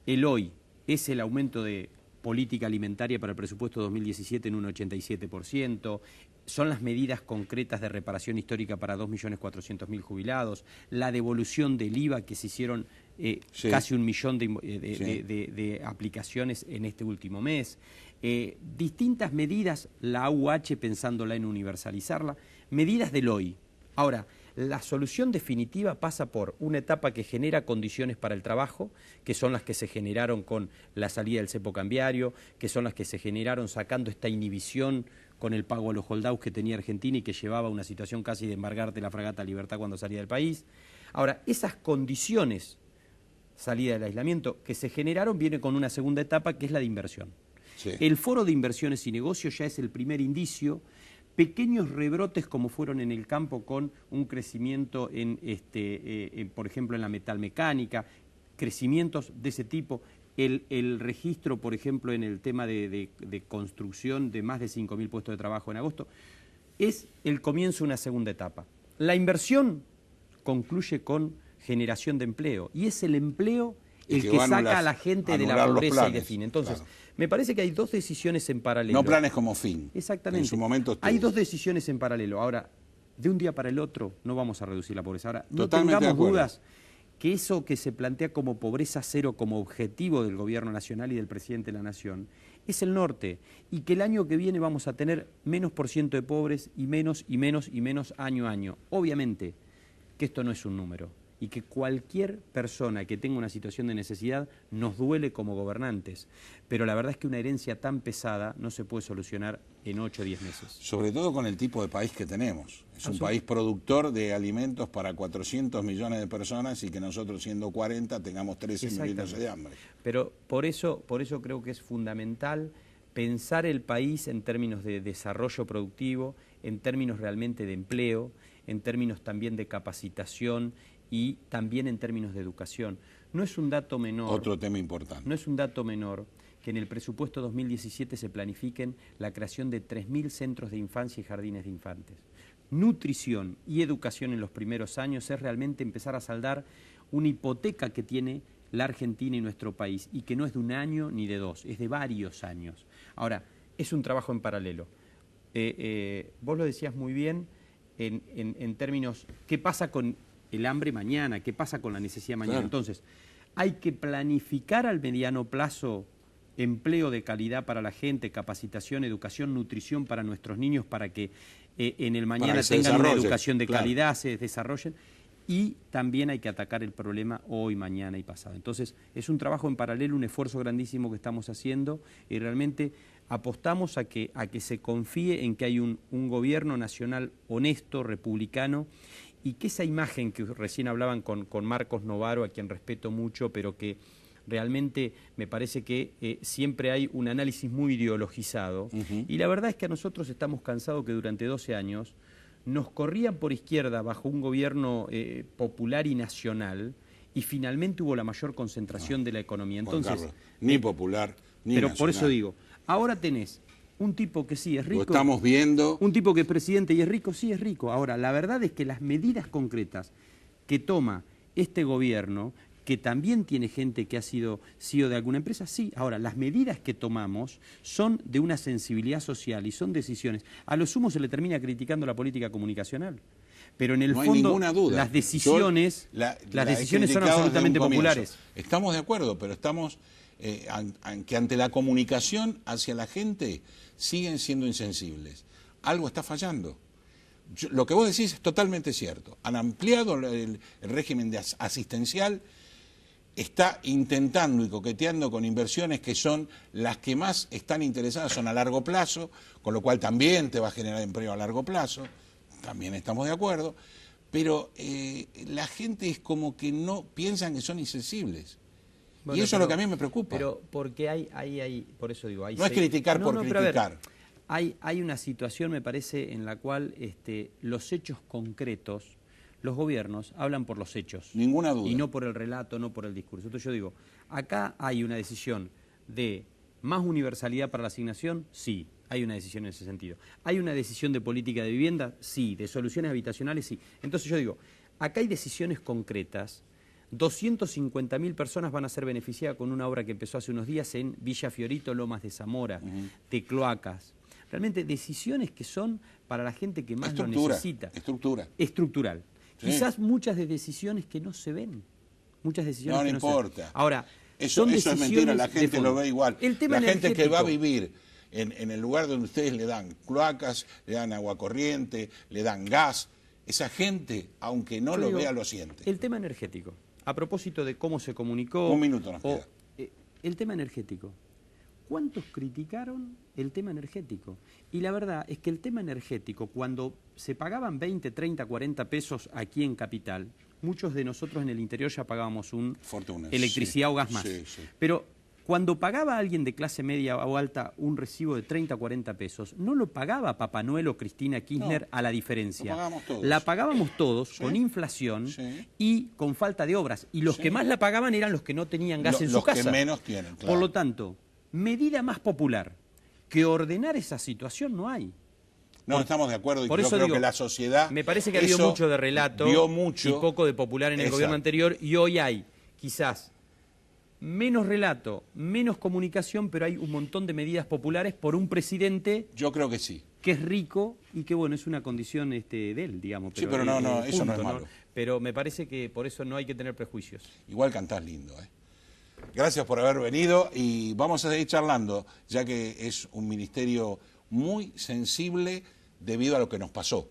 [SPEAKER 5] el hoy, es el aumento de política alimentaria para el presupuesto 2017 en un 87%, son las medidas concretas de reparación histórica para 2.400.000 jubilados, la devolución del IVA que se hicieron casi 1 millón de aplicaciones en este último mes, distintas medidas, la AUH pensándola en universalizarla, medidas del hoy. Ahora, la solución definitiva pasa por una etapa que genera condiciones para el trabajo, que son las que se generaron con la salida del cepo cambiario, que son las que se generaron sacando esta inhibición con el pago a los holdouts que tenía Argentina y que llevaba a una situación casi de embargarte la fragata Libertad cuando salía del país. Ahora, esas condiciones, salida del aislamiento, que se generaron, viene con una segunda etapa que es la de inversión. Sí. El Foro de Inversiones y Negocios ya es el primer indicio. Pequeños rebrotes como fueron en el campo con un crecimiento por ejemplo, en la metalmecánica, crecimientos de ese tipo, el registro, por ejemplo, en el tema de construcción de más de 5.000 puestos de trabajo en agosto, es el comienzo de una segunda etapa. La inversión concluye con generación de empleo y es el empleo el que saca a la gente de la pobreza y define. Entonces, claro, me parece que hay dos decisiones en paralelo.
[SPEAKER 1] No planes como fin.
[SPEAKER 5] Exactamente.
[SPEAKER 1] En su momento
[SPEAKER 5] hay dos decisiones en paralelo. Ahora, de un día para el otro no vamos a reducir la pobreza. Ahora, no tengamos dudas que eso que se plantea como pobreza cero como objetivo del gobierno nacional y del presidente de la Nación es el norte y que el año que viene vamos a tener menos % de pobres y menos y menos y menos año a año. Obviamente que esto no es un número y que cualquier persona que tenga una situación de necesidad nos duele como gobernantes, pero la verdad es que una herencia tan pesada no se puede solucionar en 8 o 10 meses.
[SPEAKER 1] Sobre todo con el tipo de país que tenemos. Es un país productor de alimentos para 400 millones de personas y que nosotros siendo 40 tengamos 13 millones de hambre.
[SPEAKER 5] Pero por eso creo que es fundamental pensar el país en términos de desarrollo productivo, en términos realmente de empleo, en términos también de capacitación y también en términos de educación. No es un dato menor.
[SPEAKER 1] Otro tema importante.
[SPEAKER 5] No es un dato menor que en el presupuesto 2017 se planifiquen la creación de 3.000 centros de infancia y jardines de infantes. nutrición y educación en los primeros años es realmente empezar a saldar una hipoteca que tiene la Argentina y nuestro país, y que no es de 1 año ni de 2, es de varios años. Ahora, es un trabajo en paralelo. Vos lo decías muy bien en términos, ¿qué pasa con el hambre mañana? ¿Qué pasa con la necesidad mañana? Claro. Entonces, hay que planificar al mediano plazo empleo de calidad para la gente, capacitación, educación, nutrición para nuestros niños, para que en el mañana tengan una educación de calidad, se desarrollen. Y también hay que atacar el problema hoy, mañana y pasado. Entonces, es un trabajo en paralelo, un esfuerzo grandísimo que estamos haciendo, y realmente apostamos a que se confíe en que hay un gobierno nacional honesto, republicano, y que esa imagen que recién hablaban con Marcos Novaro, a quien respeto mucho, pero que realmente me parece que siempre hay un análisis muy ideologizado. Y la verdad es que a nosotros estamos cansados que durante 12 años nos corrían por izquierda bajo un gobierno popular y nacional, y finalmente hubo la mayor concentración de la economía. Entonces,
[SPEAKER 1] Carlos, ni popular, ni
[SPEAKER 5] pero
[SPEAKER 1] nacional.
[SPEAKER 5] por eso digo, ahora tenés un tipo que sí es rico.
[SPEAKER 1] Lo estamos viendo. Un
[SPEAKER 5] tipo que es presidente y es rico, sí es rico. Ahora, la verdad es que las medidas concretas que toma este gobierno, que también tiene gente que ha sido CEO de alguna empresa, sí. Ahora, las medidas que tomamos son de una sensibilidad social y son decisiones. A lo sumo se le termina criticando la política comunicacional. Pero en el fondo,
[SPEAKER 1] ninguna duda.
[SPEAKER 5] Las decisiones, las decisiones son absolutamente populares.
[SPEAKER 1] Estamos de acuerdo, pero estamos que ante la comunicación hacia la gente siguen siendo insensibles. Algo está fallando. Lo que vos decís es totalmente cierto. Han ampliado el régimen asistencial, está intentando y coqueteando con inversiones que son las que más están interesadas, son a largo plazo, con lo cual también te va a generar empleo a largo plazo, también estamos de acuerdo, pero la gente es como que no piensan que son insensibles. Bueno, y eso es lo que a mí me preocupa.
[SPEAKER 5] Pero porque hay por eso digo, hay
[SPEAKER 1] no es criticar por criticar.
[SPEAKER 5] Hay una situación, me parece, en la cual los hechos concretos, los gobiernos hablan por los hechos.
[SPEAKER 1] Ninguna duda.
[SPEAKER 5] Y no por el relato, no por el discurso. Entonces yo digo, acá hay una decisión de más universalidad para la asignación, sí, hay una decisión en ese sentido. ¿Hay una decisión de política de vivienda? Sí. ¿De soluciones habitacionales? Sí. Entonces yo digo, acá hay decisiones concretas. 250.000 personas van a ser beneficiadas con una obra que empezó hace unos días en Villa Fiorito, Lomas de Zamora, de cloacas. Realmente decisiones que son para la gente que más lo necesita. Estructural. Sí. Quizás muchas de decisiones que no se ven. Muchas decisiones que no
[SPEAKER 1] importa.
[SPEAKER 5] Se ven. Ahora,
[SPEAKER 1] eso es mentira, la gente lo ve igual. La gente que va a vivir en el lugar donde ustedes le dan cloacas, le dan agua corriente, le dan gas, esa gente, aunque no lo vea, lo siente.
[SPEAKER 5] El tema energético, a propósito de cómo se comunicó...
[SPEAKER 1] Un minuto nos queda.
[SPEAKER 5] El tema energético. ¿Cuántos criticaron el tema energético? Y la verdad es que el tema energético, cuando se pagaban 20, 30, 40 pesos aquí en Capital, muchos de nosotros en el interior ya pagábamos electricidad o gas más. Sí. Pero cuando pagaba alguien de clase media o alta un recibo de 30 o 40 pesos, no lo pagaba Papá Noel o Cristina Kirchner a la diferencia.
[SPEAKER 1] Lo pagábamos todos.
[SPEAKER 5] La pagábamos todos con inflación y con falta de obras. Y los que más la pagaban eran los que no tenían gas en su casa.
[SPEAKER 1] Los que menos tienen, claro.
[SPEAKER 5] Por lo tanto, medida más popular que ordenar esa situación no hay.
[SPEAKER 1] No, estamos de acuerdo y creo que la sociedad...
[SPEAKER 5] Me parece que ha habido mucho de relato y poco de popular en el gobierno anterior, y hoy hay quizás menos relato, menos comunicación, pero hay un montón de medidas populares por un presidente...
[SPEAKER 1] Yo creo que sí.
[SPEAKER 5] Que es rico y que, bueno, es una condición de él, digamos.
[SPEAKER 1] Pero sí, pero no, eso no es malo.
[SPEAKER 5] Pero me parece que por eso no hay que tener prejuicios.
[SPEAKER 1] Igual cantás lindo, ¿eh? Gracias por haber venido y vamos a seguir charlando, ya que es un ministerio muy sensible debido a lo que nos pasó.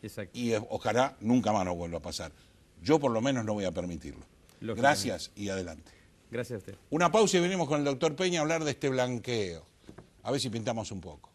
[SPEAKER 5] Exacto.
[SPEAKER 1] Y ojalá nunca más nos vuelva a pasar. Yo por lo menos no voy a permitirlo. Gracias y adelante.
[SPEAKER 5] Gracias a usted.
[SPEAKER 1] Una pausa y venimos con el doctor Peña a hablar de este blanqueo. A ver si pintamos un poco.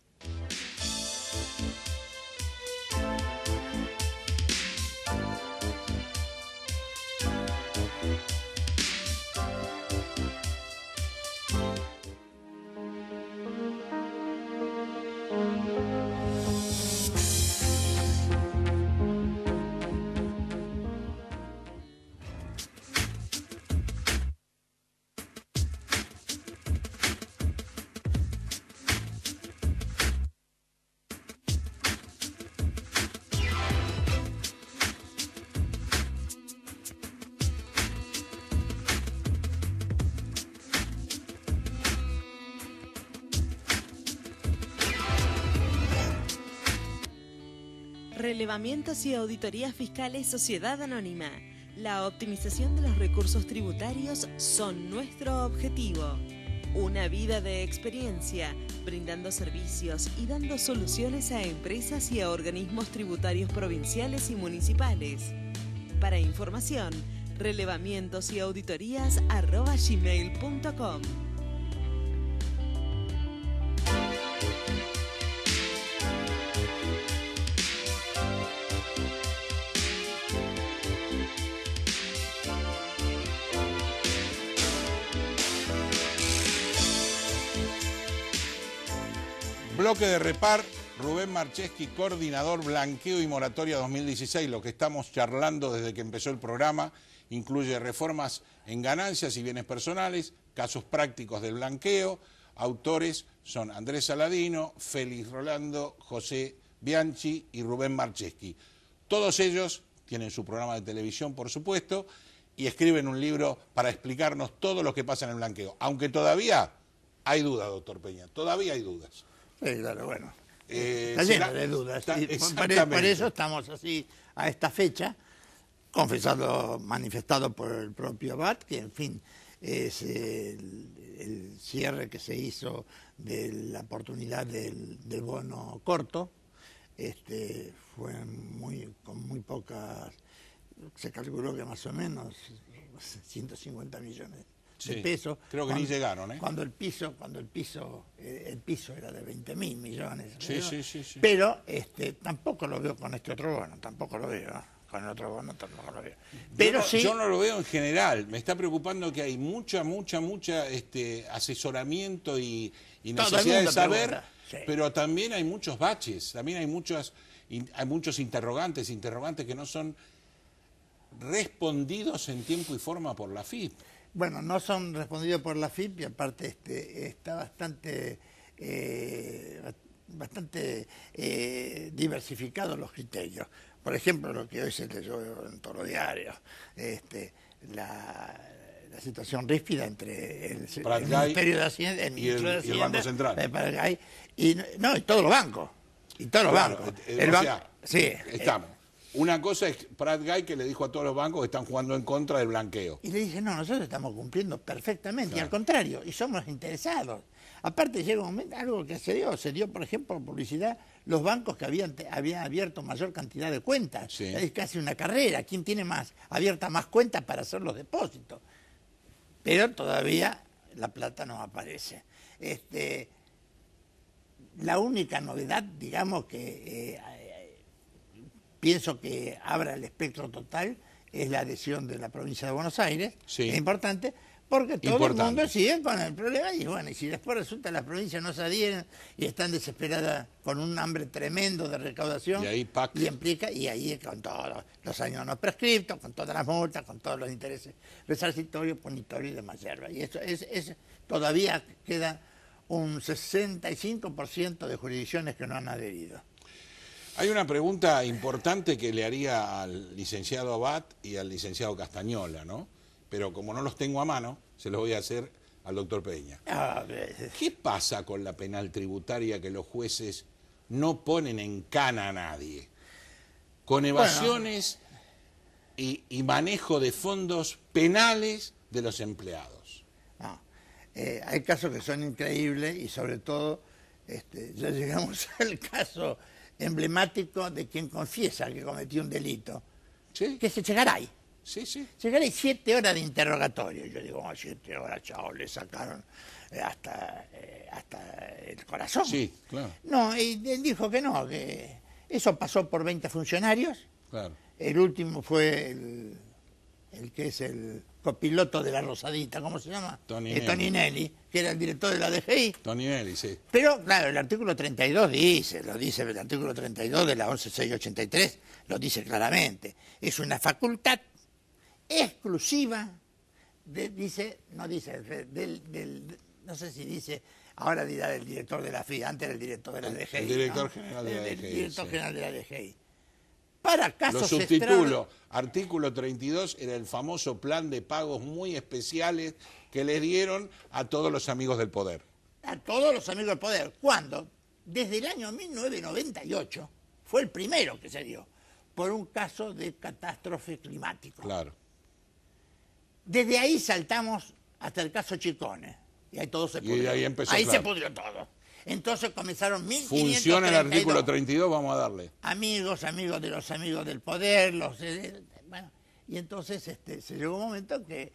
[SPEAKER 2] Relevamientos y auditorías fiscales Sociedad Anónima. La optimización de los recursos tributarios son nuestro objetivo. Una vida de experiencia, brindando servicios y dando soluciones a empresas y a organismos tributarios provinciales y municipales. Para información, relevamientosauditorías@gmail.com.
[SPEAKER 1] Bloque de Repar, Rubén Marcheski, coordinador Blanqueo y Moratoria 2016. Lo que estamos charlando desde que empezó el programa incluye reformas en ganancias y bienes personales, casos prácticos del blanqueo. Autores son Andrés Saladino, Félix Rolando, José Bianchi y Rubén Marcheski. Todos ellos tienen su programa de televisión, por supuesto, y escriben un libro para explicarnos todo lo que pasa en el blanqueo. Aunque todavía hay dudas, doctor Peña, todavía hay dudas.
[SPEAKER 6] Sí, claro, bueno. Está lleno de dudas. Por eso estamos así a esta fecha, manifestado por el propio Abad, que en fin es el cierre que se hizo de la oportunidad del bono corto. Fue con muy pocas, se calculó que más o menos 150 millones.
[SPEAKER 1] Sí,
[SPEAKER 6] de pesos.
[SPEAKER 1] Creo que ni llegaron, ¿eh?
[SPEAKER 6] Cuando el piso era de 20.000 millones.
[SPEAKER 1] Sí.
[SPEAKER 6] Pero tampoco lo veo con este otro bono, tampoco lo veo. Con el otro bono tampoco lo veo. Pero
[SPEAKER 1] yo no lo veo en general. Me está preocupando que hay mucha asesoramiento y necesidad de saber, sí. Pero también hay muchos baches, también hay muchos interrogantes que no son respondidos en tiempo y forma por la AFIP.
[SPEAKER 6] Bueno, no son respondidos por la AFIP y aparte está bastante diversificados los criterios. Por ejemplo, lo que hoy se leyó en todos los diarios, la situación ríspida entre el Ministerio de Hacienda, el Ministro de Hacienda,
[SPEAKER 1] y el Banco Central.
[SPEAKER 6] Y todos los bancos.
[SPEAKER 1] Sí, estamos. Una cosa es Prat Gay, que le dijo a todos los bancos que están jugando en contra del blanqueo.
[SPEAKER 6] Y le dice, no, nosotros estamos cumpliendo perfectamente, claro. Y al contrario, y somos interesados. Aparte llega un momento, algo que se dio, por ejemplo, publicidad, los bancos que habían abierto mayor cantidad de cuentas. Sí. Es casi una carrera, ¿quién tiene abierta más cuentas para hacer los depósitos? Pero todavía la plata no aparece. La única novedad, digamos, que pienso que abra el espectro total es la adhesión de la provincia de Buenos Aires, sí. Es importante, porque todo el mundo sigue con el problema y bueno, y si después resulta que las provincias no se adhieren y están desesperadas con un hambre tremendo de recaudación, y ahí con todos los años no prescriptos, con todas las multas, con todos los intereses resarcitorios, punitorios y demás hierba. Y eso todavía queda un 65% de jurisdicciones que no han adherido.
[SPEAKER 1] Hay una pregunta importante que le haría al licenciado Abad y al licenciado Castañola, ¿no? Pero como no los tengo a mano, se los voy a hacer al doctor Peña. ¿Qué pasa con la penal tributaria que los jueces no ponen en cana a nadie? Con evasiones y manejo de fondos penales de los empleados.
[SPEAKER 6] No. Hay casos que son increíbles y sobre todo ya llegamos al caso emblemático de quien confiesa que cometió un delito, ¿sí? Que es Echegaray.
[SPEAKER 1] Sí.
[SPEAKER 6] Echegaray, 7 horas de interrogatorio. Yo digo, 7 horas, chao, le sacaron hasta el corazón.
[SPEAKER 1] Sí, claro.
[SPEAKER 6] No, y él dijo que no, que eso pasó por 20 funcionarios.
[SPEAKER 1] Claro.
[SPEAKER 6] El último fue el que es el copiloto de la Rosadita, ¿cómo se llama? Toninelli, que era el director de la DGI.
[SPEAKER 1] Toninelli, sí.
[SPEAKER 6] Pero, claro, el artículo 32 el artículo 32 de la 11683, lo dice claramente. Es una facultad exclusiva, no sé si dice, ahora dirá del director de la FI, antes era el director de la DGI.
[SPEAKER 1] El director general de la DGI.
[SPEAKER 6] El director general de la DGI. Para casos
[SPEAKER 1] lo subtitulo, artículo 32, era el famoso plan de pagos muy especiales que le dieron a todos los amigos del poder.
[SPEAKER 6] A todos los amigos del poder. ¿Cuándo? Desde el año 1998, fue el primero que se dio, por un caso de catástrofe climático.
[SPEAKER 1] Claro.
[SPEAKER 6] Desde ahí saltamos hasta el caso Chicone, y ahí todo se pudrió.
[SPEAKER 1] Y ahí empezó,
[SPEAKER 6] ahí
[SPEAKER 1] claro,
[SPEAKER 6] se pudrió todo. Entonces comenzaron 1532.
[SPEAKER 1] Funciona el artículo 32, vamos a darle.
[SPEAKER 6] Amigos de los amigos del poder, bueno, y entonces se llegó un momento que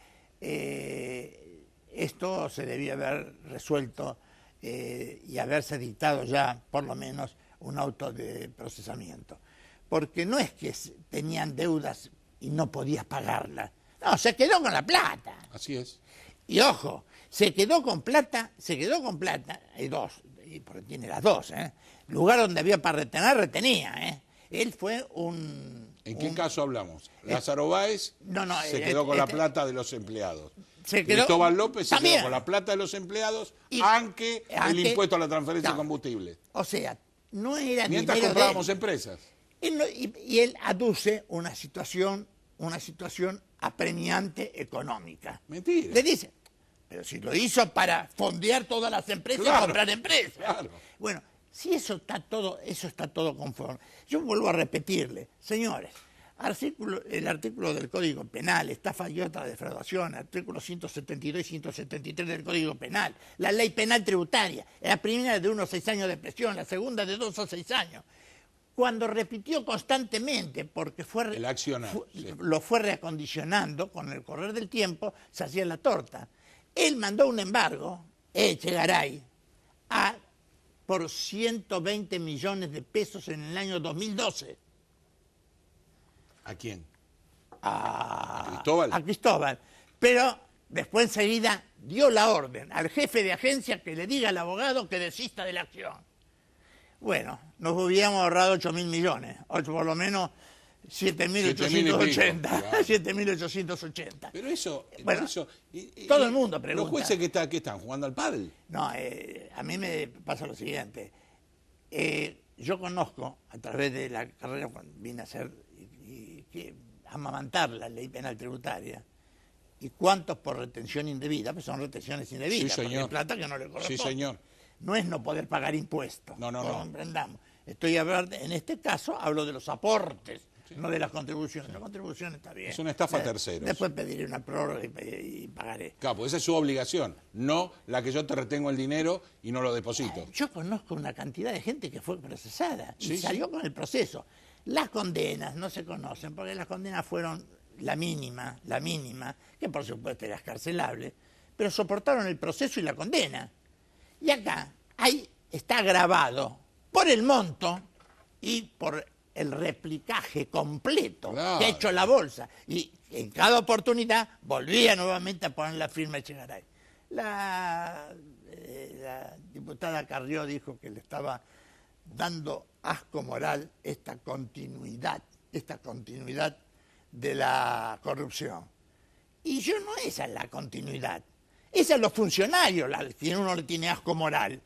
[SPEAKER 6] esto se debía haber resuelto y haberse dictado ya, por lo menos, un auto de procesamiento. Porque no es que tenían deudas y no podías pagarlas. No, se quedó con la plata.
[SPEAKER 1] Así es.
[SPEAKER 6] Y ojo, se quedó con plata, hay dos, porque tiene las dos, lugar donde había para retener, retenía, Él fue un...
[SPEAKER 1] ¿En qué caso hablamos? Lázaro Báez se quedó con la plata de los empleados. Cristóbal López se quedó con la plata de los empleados, aunque el impuesto a la transferencia de combustible.
[SPEAKER 6] O sea, no era
[SPEAKER 1] mientras
[SPEAKER 6] dinero
[SPEAKER 1] comprábamos empresas.
[SPEAKER 6] Y él aduce una situación apremiante económica.
[SPEAKER 1] Mentira.
[SPEAKER 6] Le dice, pero si lo hizo para fondear todas las empresas y comprar empresas.
[SPEAKER 1] Claro.
[SPEAKER 6] Bueno, si eso está todo conforme. Yo vuelvo a repetirle, señores, el artículo del Código Penal, estafa y otra defraudación, artículo 172 y 173 del Código Penal, la ley penal tributaria, la primera de 1 a 6 años de prisión, la segunda de 2 a 6 años. Cuando repitió constantemente, porque lo fue reacondicionando, con el correr del tiempo se hacía la torta. Él mandó un embargo, Echegaray, por 120 millones de pesos en el año 2012.
[SPEAKER 1] ¿A quién?
[SPEAKER 6] ¿A
[SPEAKER 1] Cristóbal?
[SPEAKER 6] A Cristóbal. Pero después enseguida dio la orden al jefe de agencia que le diga al abogado que desista de la acción. Bueno, nos hubiéramos ahorrado 8.000 millones, por lo menos 7.880. Claro. 7.880.
[SPEAKER 1] Pero eso,
[SPEAKER 6] bueno, todo el mundo pregunta.
[SPEAKER 1] ¿Los jueces que están jugando al pádel?
[SPEAKER 6] No, a mí me pasa lo siguiente. Yo conozco, a través de la carrera, cuando vine a hacer amamantar la ley penal tributaria, y cuántos por retención indebida, pues son retenciones indebidas,
[SPEAKER 1] sí, señor.
[SPEAKER 6] Porque plata que no le corresponde.
[SPEAKER 1] Sí, señor.
[SPEAKER 6] No es no poder pagar impuestos.
[SPEAKER 1] No.
[SPEAKER 6] Comprendamos. Estoy hablando, en este caso, hablo de los aportes, no de las contribuciones. La contribución está bien.
[SPEAKER 1] Es una estafa a terceros.
[SPEAKER 6] Después pediré una prórroga y pagaré.
[SPEAKER 1] Claro, pues esa es su obligación, no la que yo te retengo el dinero y no lo deposito.
[SPEAKER 6] Yo conozco una cantidad de gente que fue procesada y salió con el proceso. Las condenas no se conocen, porque las condenas fueron la mínima, que por supuesto era escarcelable, pero soportaron el proceso y la condena. Y acá, ahí está grabado por el monto y por el replicaje completo que ha hecho la bolsa. Y en cada oportunidad volvía nuevamente a poner la firma de Echegaray. La diputada Carrió dijo que le estaba dando asco moral esta continuidad de la corrupción. Y yo no, esa es la continuidad. Esa es los funcionarios, que uno le tiene asco moral.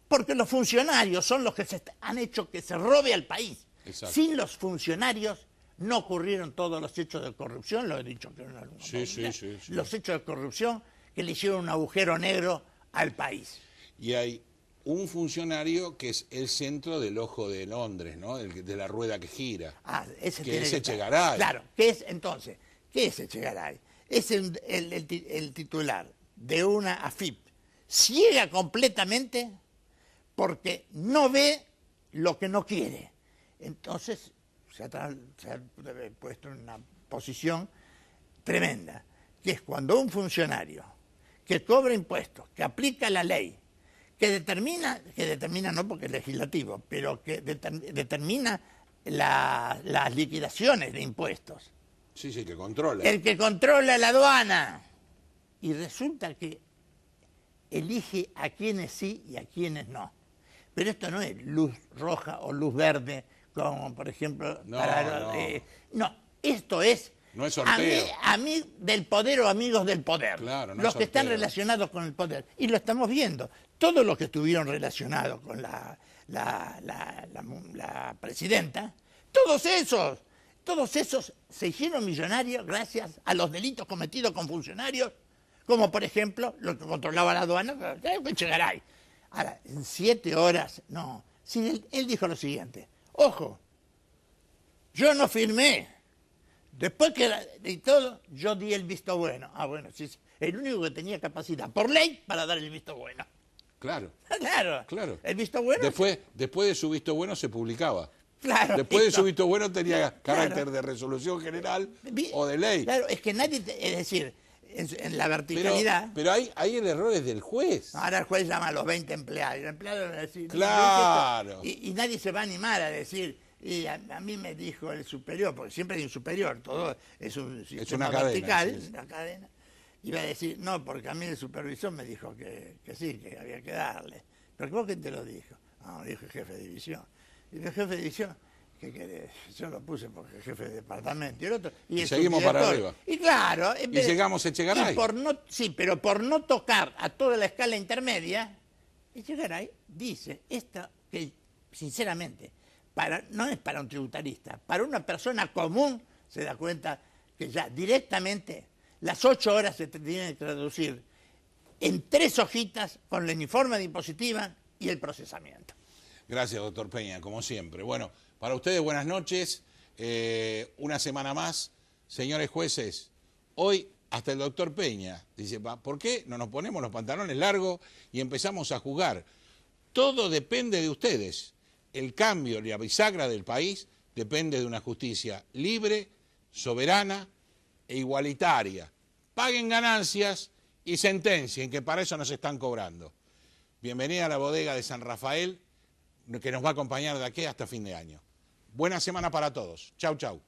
[SPEAKER 6] Porque los funcionarios son los que han hecho que se robe al país.
[SPEAKER 1] Exacto.
[SPEAKER 6] Sin los funcionarios no ocurrieron todos los hechos de corrupción, lo he dicho que en alguna oportunidad.
[SPEAKER 1] Sí.
[SPEAKER 6] Los hechos de corrupción que le hicieron un agujero negro al país.
[SPEAKER 1] Y hay un funcionario que es el centro del ojo de Londres, ¿no? De la rueda que gira.
[SPEAKER 6] Ese
[SPEAKER 1] que es Echegaray.
[SPEAKER 6] Claro, ¿qué es Echegaray? Es el titular de una AFIP ciega completamente porque no ve lo que no quiere. Entonces se ha puesto en una posición tremenda, que es cuando un funcionario que cobra impuestos, que aplica la ley, que determina no porque es legislativo, pero que determina las liquidaciones de impuestos.
[SPEAKER 1] Sí, que controla.
[SPEAKER 6] El que controla la aduana. Y resulta que elige a quienes sí y a quienes no. Pero esto no es luz roja o luz verde, como por ejemplo... No, esto es...
[SPEAKER 1] No es sorteo.
[SPEAKER 6] A mí del poder o amigos del poder.
[SPEAKER 1] Claro, no
[SPEAKER 6] los que están
[SPEAKER 1] sorteo.
[SPEAKER 6] relacionados con el poder. Y lo estamos viendo. Todos los que estuvieron relacionados con la presidenta, todos esos se hicieron millonarios gracias a los delitos cometidos con funcionarios, como por ejemplo los que controlaban la aduana, Echegaray. Ahora, en 7 horas, no. Sí, él dijo lo siguiente: ojo, Yo no firmé. Después que de todo, yo di el visto bueno. Ah, bueno, sí, el único que tenía capacidad, por ley, para dar el visto bueno.
[SPEAKER 1] Claro.
[SPEAKER 6] Claro. El visto bueno.
[SPEAKER 1] Después de su visto bueno se publicaba.
[SPEAKER 6] Claro.
[SPEAKER 1] Después de su visto bueno tenía carácter de resolución general o de ley.
[SPEAKER 6] Claro, es que nadie, es decir, en la verticalidad.
[SPEAKER 1] Pero hay el error es del juez.
[SPEAKER 6] Ahora el juez llama a los 20 empleados. Y el empleado va a decir,
[SPEAKER 1] claro.
[SPEAKER 6] Y nadie se va a animar a decir, y a mí me dijo el superior, porque siempre hay un superior, todo es un sistema vertical, sí. Una cadena. Y va a decir, no, porque a mí el supervisor me dijo que sí, que había que darle. Pero ¿vos quién te lo dijo? No, dijo el jefe de división. Y el jefe de división, ¿qué querés? Yo lo puse porque el jefe de departamento y el otro. Y
[SPEAKER 1] seguimos para arriba.
[SPEAKER 6] Y claro.
[SPEAKER 1] Y llegamos a Echegaray.
[SPEAKER 6] Sí, pero por no tocar a toda la escala intermedia, Echegaray dice esto que, sinceramente, no es para un tributarista, para una persona común se da cuenta que ya directamente las 8 horas se tienen que traducir en 3 hojitas con el informe de impositiva y el procesamiento.
[SPEAKER 1] Gracias, doctor Peña, como siempre. Bueno, para ustedes buenas noches, una semana más. Señores jueces, hoy hasta el doctor Peña dice, ¿por qué no nos ponemos los pantalones largos y empezamos a jugar? Todo depende de ustedes. El cambio y la bisagra del país depende de una justicia libre, soberana e igualitaria. Paguen ganancias y sentencien, que para eso nos están cobrando. Bienvenida a la bodega de San Rafael, que nos va a acompañar de aquí hasta fin de año. Buena semana para todos. Chau, chau.